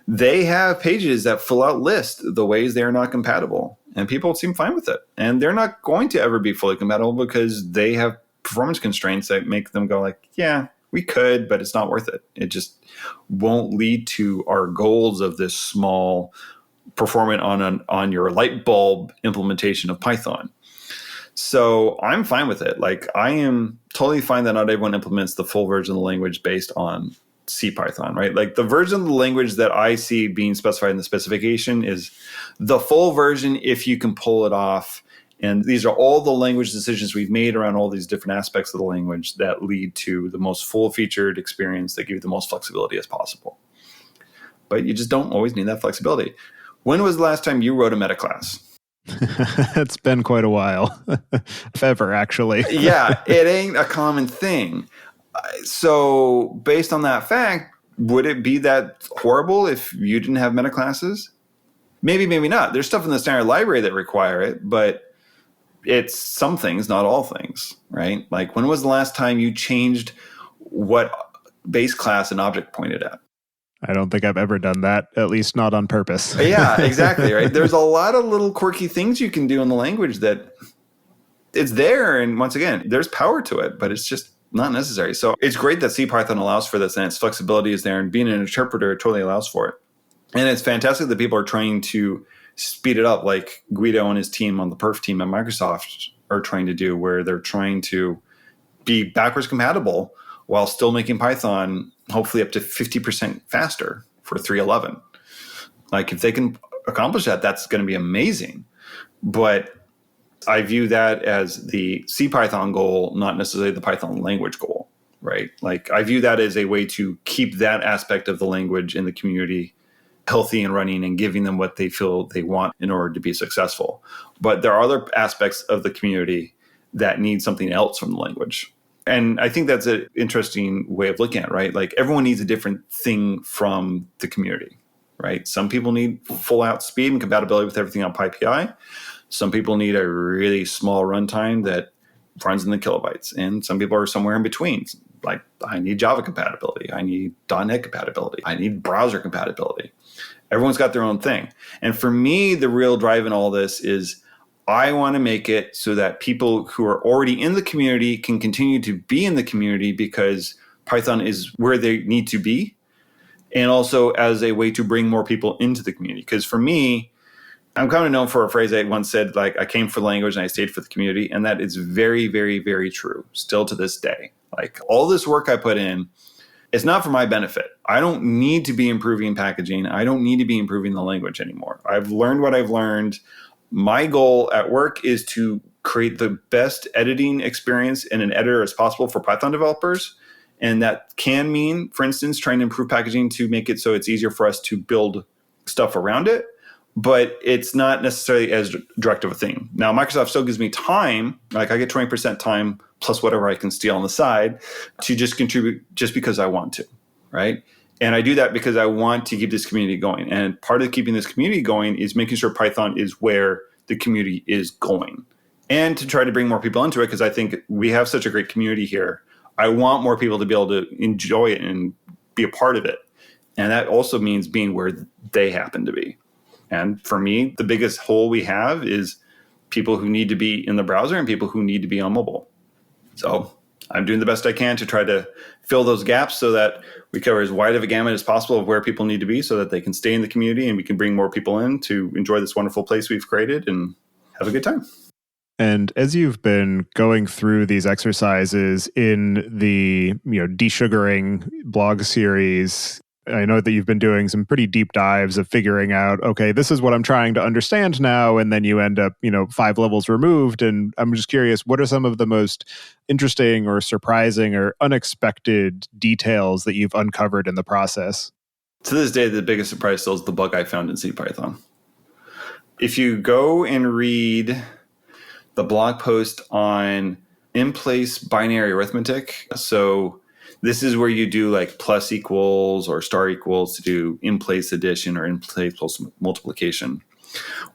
they have pages that full out list the ways they are not compatible. And people seem fine with it. And they're not going to ever be fully compatible because they have performance constraints that make them go like, yeah, we could, but it's not worth it. It just won't lead to our goals of this small performant on your light bulb implementation of Python. So I'm fine with it. Like, I am totally fine that not everyone implements the full version of the language based on CPython, right? Like, the version of the language that I see being specified in the specification is the full version if you can pull it off. And these are all the language decisions we've made around all these different aspects of the language that lead to the most full-featured experience that give you the most flexibility as possible. But you just don't always need that flexibility. When was the last time you wrote a meta class? It's been quite a while, if ever, actually. Yeah, it ain't a common thing. So based on that fact, would it be that horrible if you didn't have meta classes? Maybe, maybe not. There's stuff in the standard library that require it, but it's some things, not all things, right? Like, when was the last time you changed what base class an object pointed at? I don't think I've ever done that, at least not on purpose. Yeah, exactly, right? There's a lot of little quirky things you can do in the language that it's there. And once again, there's power to it, but it's just not necessary. So it's great that CPython allows for this and its flexibility is there, and being an interpreter totally allows for it. And it's fantastic that people are trying to speed it up, like Guido and his team on the perf team at Microsoft are trying to do, where they're trying to be backwards compatible while still making Python hopefully up to 50% faster for 3.11. Like, if they can accomplish that, that's going to be amazing. But I view that as the CPython goal, not necessarily the Python language goal, right? Like, I view that as a way to keep that aspect of the language in the community healthy and running and giving them what they feel they want in order to be successful. But there are other aspects of the community that need something else from the language. And I think that's an interesting way of looking at it, right? Like, everyone needs a different thing from the community, right? Some people need full out speed and compatibility with everything on PyPI. Some people need a really small runtime that runs in the kilobytes. And some people are somewhere in between. Like, I need Java compatibility. I need .NET compatibility. I need browser compatibility. Everyone's got their own thing. And for me, the real drive in all this is I want to make it so that people who are already in the community can continue to be in the community because Python is where they need to be. And also as a way to bring more people into the community. Because for me, I'm kind of known for a phrase I once said, like, I came for the language and I stayed for the community. And that is very, very, very true still to this day. Like, all this work I put in, it's not for my benefit. I don't need to be improving packaging. I don't need to be improving the language anymore. I've learned what I've learned. My goal at work is to create the best editing experience in an editor as possible for Python developers. And that can mean, for instance, trying to improve packaging to make it so it's easier for us to build stuff around it. But it's not necessarily as direct of a thing. Now, Microsoft still gives me time. Like, I get 20% time plus whatever I can steal on the side to just contribute just because I want to, right? And I do that because I want to keep this community going. And part of keeping this community going is making sure Python is where the community is going. and to try to bring more people into it, because I think we have such a great community here. I want more people to be able to enjoy it and be a part of it. And that also means being where they happen to be. And for me, the biggest hole we have is people who need to be in the browser and people who need to be on mobile. So I'm doing the best I can to try to fill those gaps so that we cover as wide of a gamut as possible of where people need to be so that they can stay in the community and we can bring more people in to enjoy this wonderful place we've created and have a good time. And as you've been going through these exercises in the, desugaring blog series, I know that you've been doing some pretty deep dives of figuring out, okay, this is what I'm trying to understand now. And then you end up, 5 levels removed. And I'm just curious, what are some of the most interesting or surprising or unexpected details that you've uncovered in the process? To this day, the biggest surprise still is the bug I found in CPython. If you go and read the blog post on in-place binary arithmetic, so this is where you do like plus equals or star equals to do in-place addition or in-place multiplication.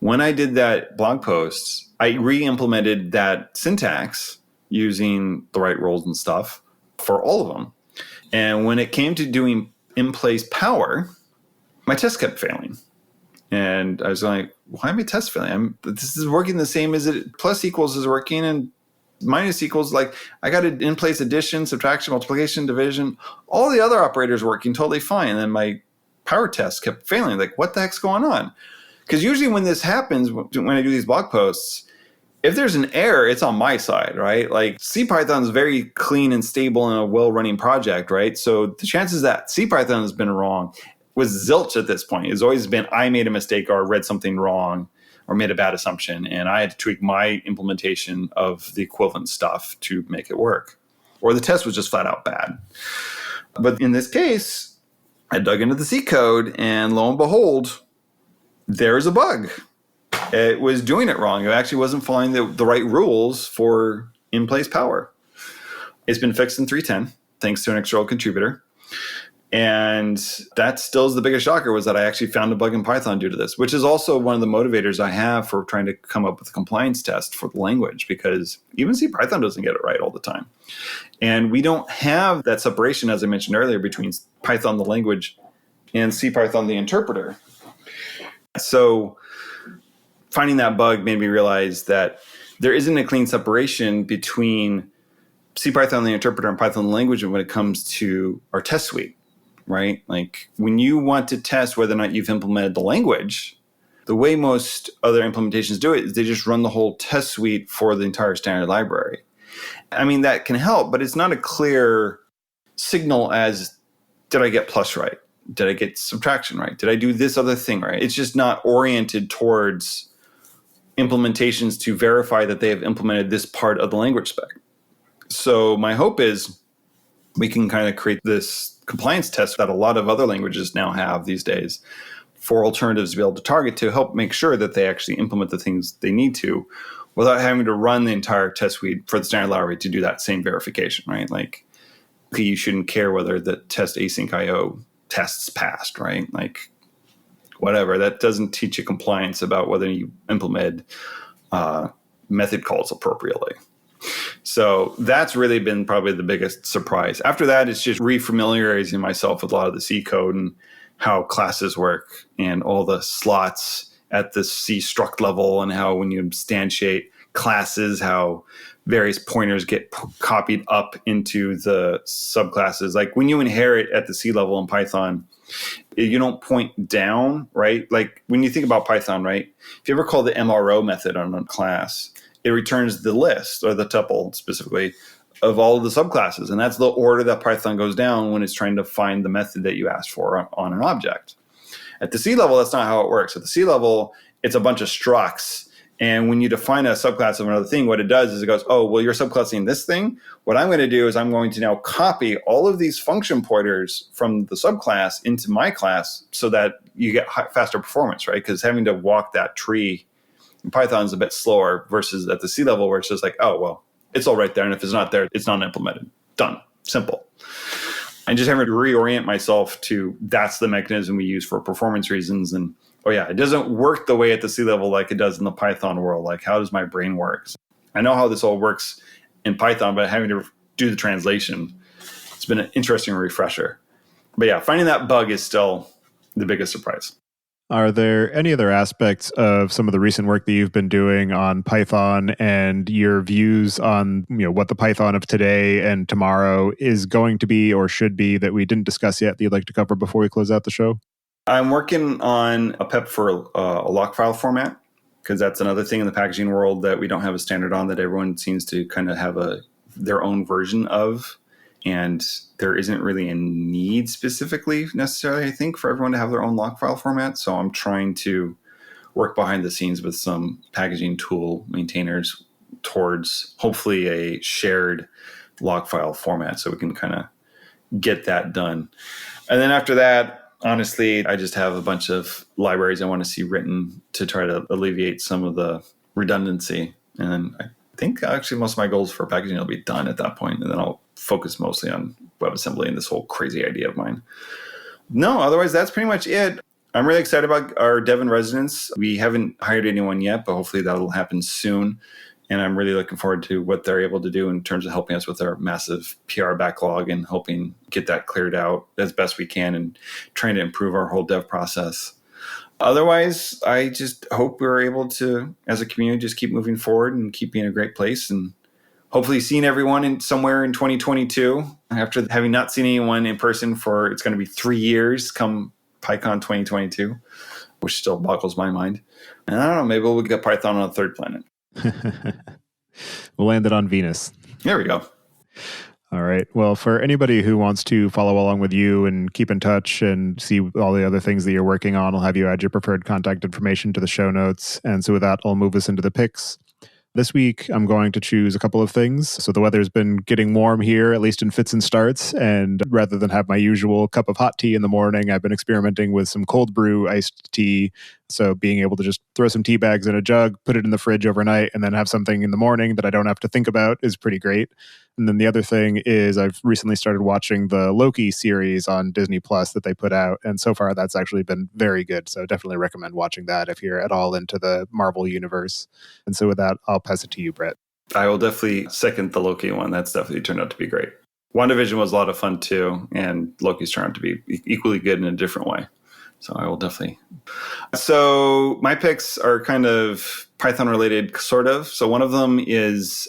When I did that blog post, I re-implemented that syntax using the right rules and stuff for all of them. And when it came to doing in-place power, my test kept failing. And I was like, why am my test failing? This is working the same as it. Plus equals is working and minus equals, like I got it in place addition, subtraction, multiplication, division, all the other operators working totally fine. And then my power test kept failing. Like, what the heck's going on? Because usually when this happens, when I do these blog posts, if there's an error, it's on my side, right? Like CPython is very clean and stable and a well-running project, right? So the chances that CPython has been wrong was zilch at this point. It's always been I made a mistake or read something wrong or made a bad assumption, and I had to tweak my implementation of the equivalent stuff to make it work. Or the test was just flat out bad. But in this case, I dug into the C code, and lo and behold, there's a bug. It was doing it wrong. It actually wasn't following the right rules for in-place power. It's been fixed in 3.10, thanks to an external contributor. And that still is the biggest shocker, was that I actually found a bug in Python due to this, which is also one of the motivators I have for trying to come up with a compliance test for the language, because even CPython doesn't get it right all the time. And we don't have that separation, as I mentioned earlier, between Python, the language, and CPython, the interpreter. So finding that bug made me realize that there isn't a clean separation between CPython, the interpreter, and Python, the language when it comes to our test suite. Right? Like when you want to test whether or not you've implemented the language, the way most other implementations do it is they just run the whole test suite for the entire standard library. I mean, that can help, but it's not a clear signal as, did I get plus right? Did I get subtraction right? Did I do this other thing right? It's just not oriented towards implementations to verify that they have implemented this part of the language spec. So my hope is we can kind of create this compliance test that a lot of other languages now have these days for alternatives to be able to target, to help make sure that they actually implement the things they need to without having to run the entire test suite for the standard library to do that same verification, right? Like you shouldn't care whether the test async IO tests passed, right? Like whatever, that doesn't teach you compliance about whether you implement method calls appropriately. So that's really been probably the biggest surprise. After that, it's just refamiliarizing myself with a lot of the C code and how classes work and all the slots at the C struct level, and how when you instantiate classes, how various pointers get copied up into the subclasses. Like when you inherit at the C level in Python, you don't point down, right? Like when you think about Python, right? If you ever call the MRO method on a class, it returns the list, or the tuple specifically, of all of the subclasses. And that's the order that Python goes down when it's trying to find the method that you asked for on an object. At the C level, that's not how it works. At the C level, it's a bunch of structs. And when you define a subclass of another thing, what it does is it goes, oh, well, you're subclassing this thing. What I'm going to do is I'm going to now copy all of these function pointers from the subclass into my class so that you get faster performance, right? Because having to walk that tree in Python is a bit slower versus at the C level where it's just like, oh, well, it's all right there. And if it's not there, it's not implemented. Done. Simple. And just having to reorient myself to that's the mechanism we use for performance reasons. And, oh, yeah, it doesn't work the way at the C level like it does in the Python world. Like, how does my brain work? I know how this all works in Python, but having to do the translation, it's been an interesting refresher. But yeah, finding that bug is still the biggest surprise. Are there any other aspects of some of the recent work that you've been doing on Python and your views on what the Python of today and tomorrow is going to be or should be that we didn't discuss yet that you'd like to cover before we close out the show? I'm working on a PEP for a lock file format, because that's another thing in the packaging world that we don't have a standard on, that everyone seems to kind of have their own version of. And there isn't really a need specifically necessarily, I think, for everyone to have their own lock file format. So I'm trying to work behind the scenes with some packaging tool maintainers towards hopefully a shared lock file format so we can kind of get that done. And then after that, honestly, I just have a bunch of libraries I want to see written to try to alleviate some of the redundancy. And I think actually most of my goals for packaging will be done at that point, and then I'll focus mostly on WebAssembly and this whole crazy idea of mine. No, otherwise that's pretty much it. I'm really excited about our dev in residence. We haven't hired anyone yet, but hopefully that'll happen soon. And I'm really looking forward to what they're able to do in terms of helping us with our massive PR backlog and helping get that cleared out as best we can and trying to improve our whole dev process. Otherwise, I just hope we're able to, as a community, just keep moving forward and keep being a great place, and hopefully seeing everyone somewhere in 2022 after having not seen anyone in person for, it's going to be 3 years come PyCon 2022, which still boggles my mind. And I don't know, maybe we'll get Python on a third planet. We'll land it on Venus. There we go. All right. Well, for anybody who wants to follow along with you and keep in touch and see all the other things that you're working on, I'll have you add your preferred contact information to the show notes. And so with that, I'll move us into the picks. This week, I'm going to choose a couple of things. So the weather's been getting warm here, at least in fits and starts. And rather than have my usual cup of hot tea in the morning, I've been experimenting with some cold brew iced tea. So being able to just throw some tea bags in a jug, put it in the fridge overnight, and then have something in the morning that I don't have to think about is pretty great. And then the other thing is I've recently started watching the Loki series on Disney Plus that they put out. And so far, that's actually been very good. So definitely recommend watching that if you're at all into the Marvel universe. And so with that, I'll pass it to you, Brett. I will definitely second the Loki one. That's definitely turned out to be great. WandaVision was a lot of fun too. And Loki's turned out to be equally good in a different way. So I will definitely. So my picks are kind of Python related, sort of. So one of them is,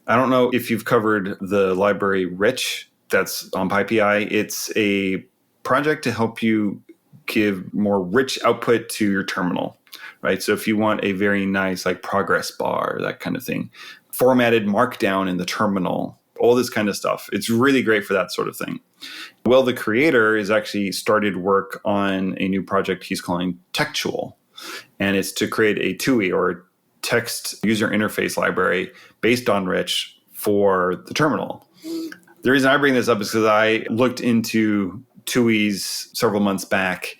I don't know if you've covered the library Rich that's on PyPI. It's a project to help you give more rich output to your terminal, right? So if you want a very nice like progress bar, that kind of thing, formatted markdown in the terminal, all this kind of stuff. It's really great for that sort of thing. Will, the creator, has actually started work on a new project he's calling Textual. And it's to create a TUI or text user interface library based on Rich for the terminal. The reason I bring this up is because I looked into TUIs several months back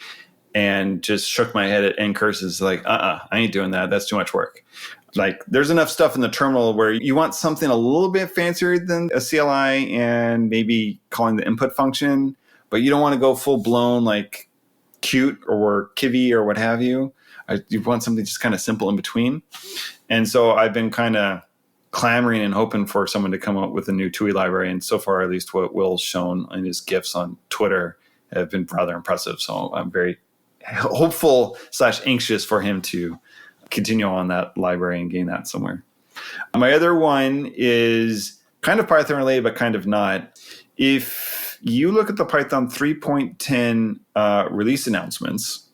and just shook my head at end curses like, I ain't doing that. That's too much work. Like, there's enough stuff in the terminal where you want something a little bit fancier than a CLI and maybe calling the input function, but you don't want to go full blown like Qt or Kivy or what have you. You want something just kind of simple in between. And so I've been kind of clamoring and hoping for someone to come up with a new TUI library. And so far, at least what Will's shown in his GIFs on Twitter have been rather impressive. So I'm very hopeful / anxious for him to continue on that library and gain that somewhere. My other one is kind of Python related, but kind of not. If you look at the Python 3.10 release announcements,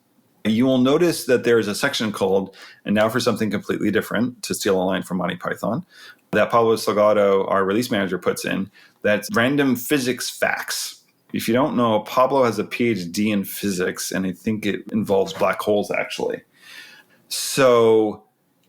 you will notice that there is a section called, and now for something completely different, to steal a line from Monty Python, that Pablo Salgado, our release manager, puts in, that's random physics facts. If you don't know, Pablo has a PhD in physics, and I think it involves black holes, actually. So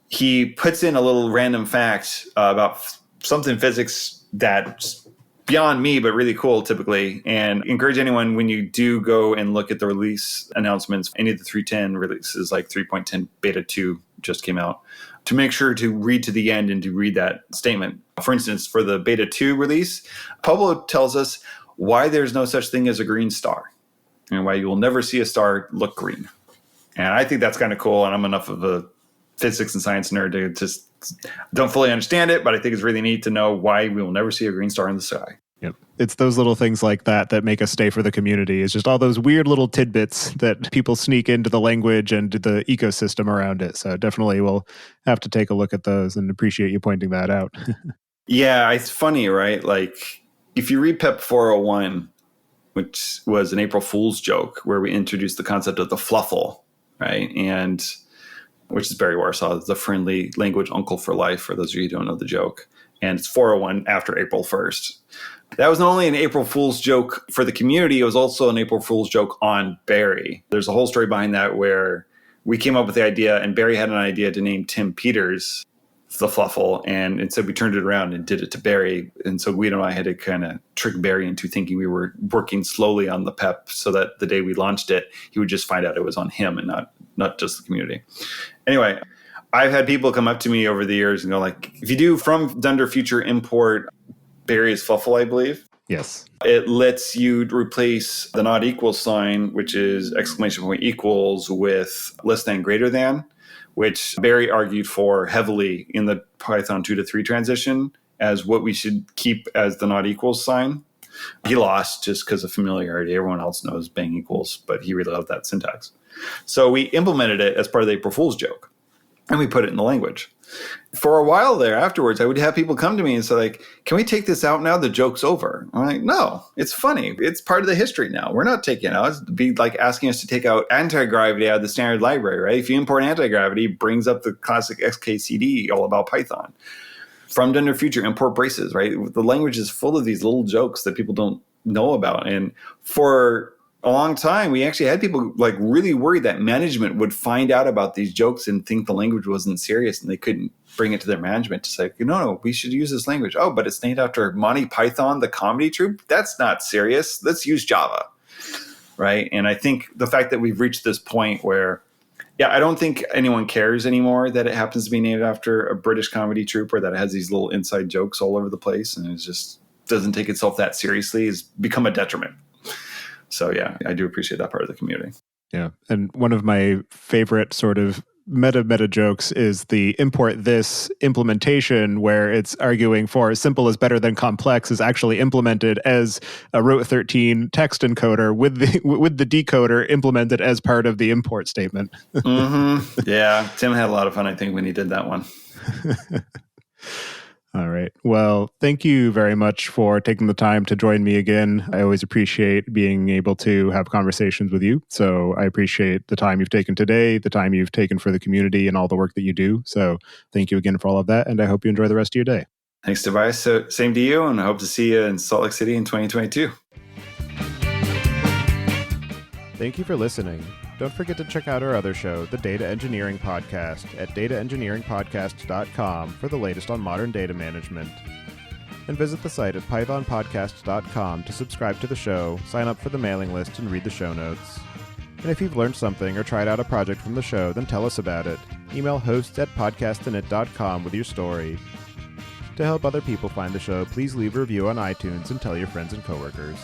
he puts in a little random fact about something physics that's beyond me, but really cool typically. And encourage anyone, when you do go and look at the release announcements, any of the 3.10 releases, like 3.10 beta 2 just came out, to make sure to read to the end and to read that statement. For instance, for the beta 2 release, Pablo tells us why there's no such thing as a green star and why you will never see a star look green. And I think that's kind of cool. And I'm enough of a physics and science nerd to just Don't fully understand it, but I think it's really neat to know why we will never see a green star in the sky. Yep. It's those little things like that make us stay for the community. It's just all those weird little tidbits that people sneak into the language and the ecosystem around it. So definitely we'll have to take a look at those and appreciate you pointing that out. Yeah, it's funny, right? Like if you read PEP 401, which was an April Fool's joke where we introduced the concept of the fluffle, right? And which is Barry Warsaw, the friendly language uncle for life, for those of you who don't know the joke. And it's 401 after April 1st. That was not only an April Fool's joke for the community, it was also an April Fool's joke on Barry. There's a whole story behind that where we came up with the idea, and Barry had an idea to name Tim Peters the Fluffle, and instead we turned it around and did it to Barry. And so Guido and I had to kind of trick Barry into thinking we were working slowly on the PEP so that the day we launched it, he would just find out it was on him and not just the community. Anyway, I've had people come up to me over the years and go like, if you do from Dunder Future import Barry's Fluffle, I believe. Yes. It lets you replace the not equal sign, which is exclamation point equals, with less than greater than, which Barry argued for heavily in the Python 2 to 3 transition as what we should keep as the not equals sign. He lost just because of familiarity. Everyone else knows bang equals, but he really loved that syntax. So we implemented it as part of the April Fool's joke, and we put it in the language. For a while there afterwards, I would have people come to me and say, like, can we take this out now? The joke's over. I'm like, no, it's funny. It's part of the history now. We're not taking it out. It'd be like asking us to take out anti-gravity out of the standard library, right? If you import anti-gravity, it brings up the classic XKCD all about Python. From Dunder Future, import braces, right? The language is full of these little jokes that people don't know about. And for a long time, we actually had people like really worried that management would find out about these jokes and think the language wasn't serious and they couldn't bring it to their management to say, no, we should use this language. Oh, but it's named after Monty Python, the comedy troupe. That's not serious. Let's use Java, right? And I think the fact that we've reached this point where, I don't think anyone cares anymore that it happens to be named after a British comedy troupe or that it has these little inside jokes all over the place and it just doesn't take itself that seriously, has become a detriment. So yeah, I do appreciate that part of the community. Yeah. And one of my favorite sort of meta jokes is the import this implementation where it's arguing for simple is better than complex is actually implemented as a route 13 text encoder with the decoder implemented as part of the import statement. Mm-hmm. Yeah. Tim had a lot of fun, I think, when he did that one. All right. Well, thank you very much for taking the time to join me again. I always appreciate being able to have conversations with you. So I appreciate the time you've taken today, the time you've taken for the community and all the work that you do. So thank you again for all of that. And I hope you enjoy the rest of your day. Thanks, Tobias. So same to you. And I hope to see you in Salt Lake City in 2022. Thank you for listening. Don't forget to check out our other show, the Data Engineering Podcast, at dataengineeringpodcast.com for the latest on modern data management. And visit the site at pythonpodcast.com to subscribe to the show, sign up for the mailing list, and read the show notes. And if you've learned something or tried out a project from the show, then tell us about it. Email hosts@podcastinit.com with your story. To help other people find the show, please leave a review on iTunes and tell your friends and coworkers.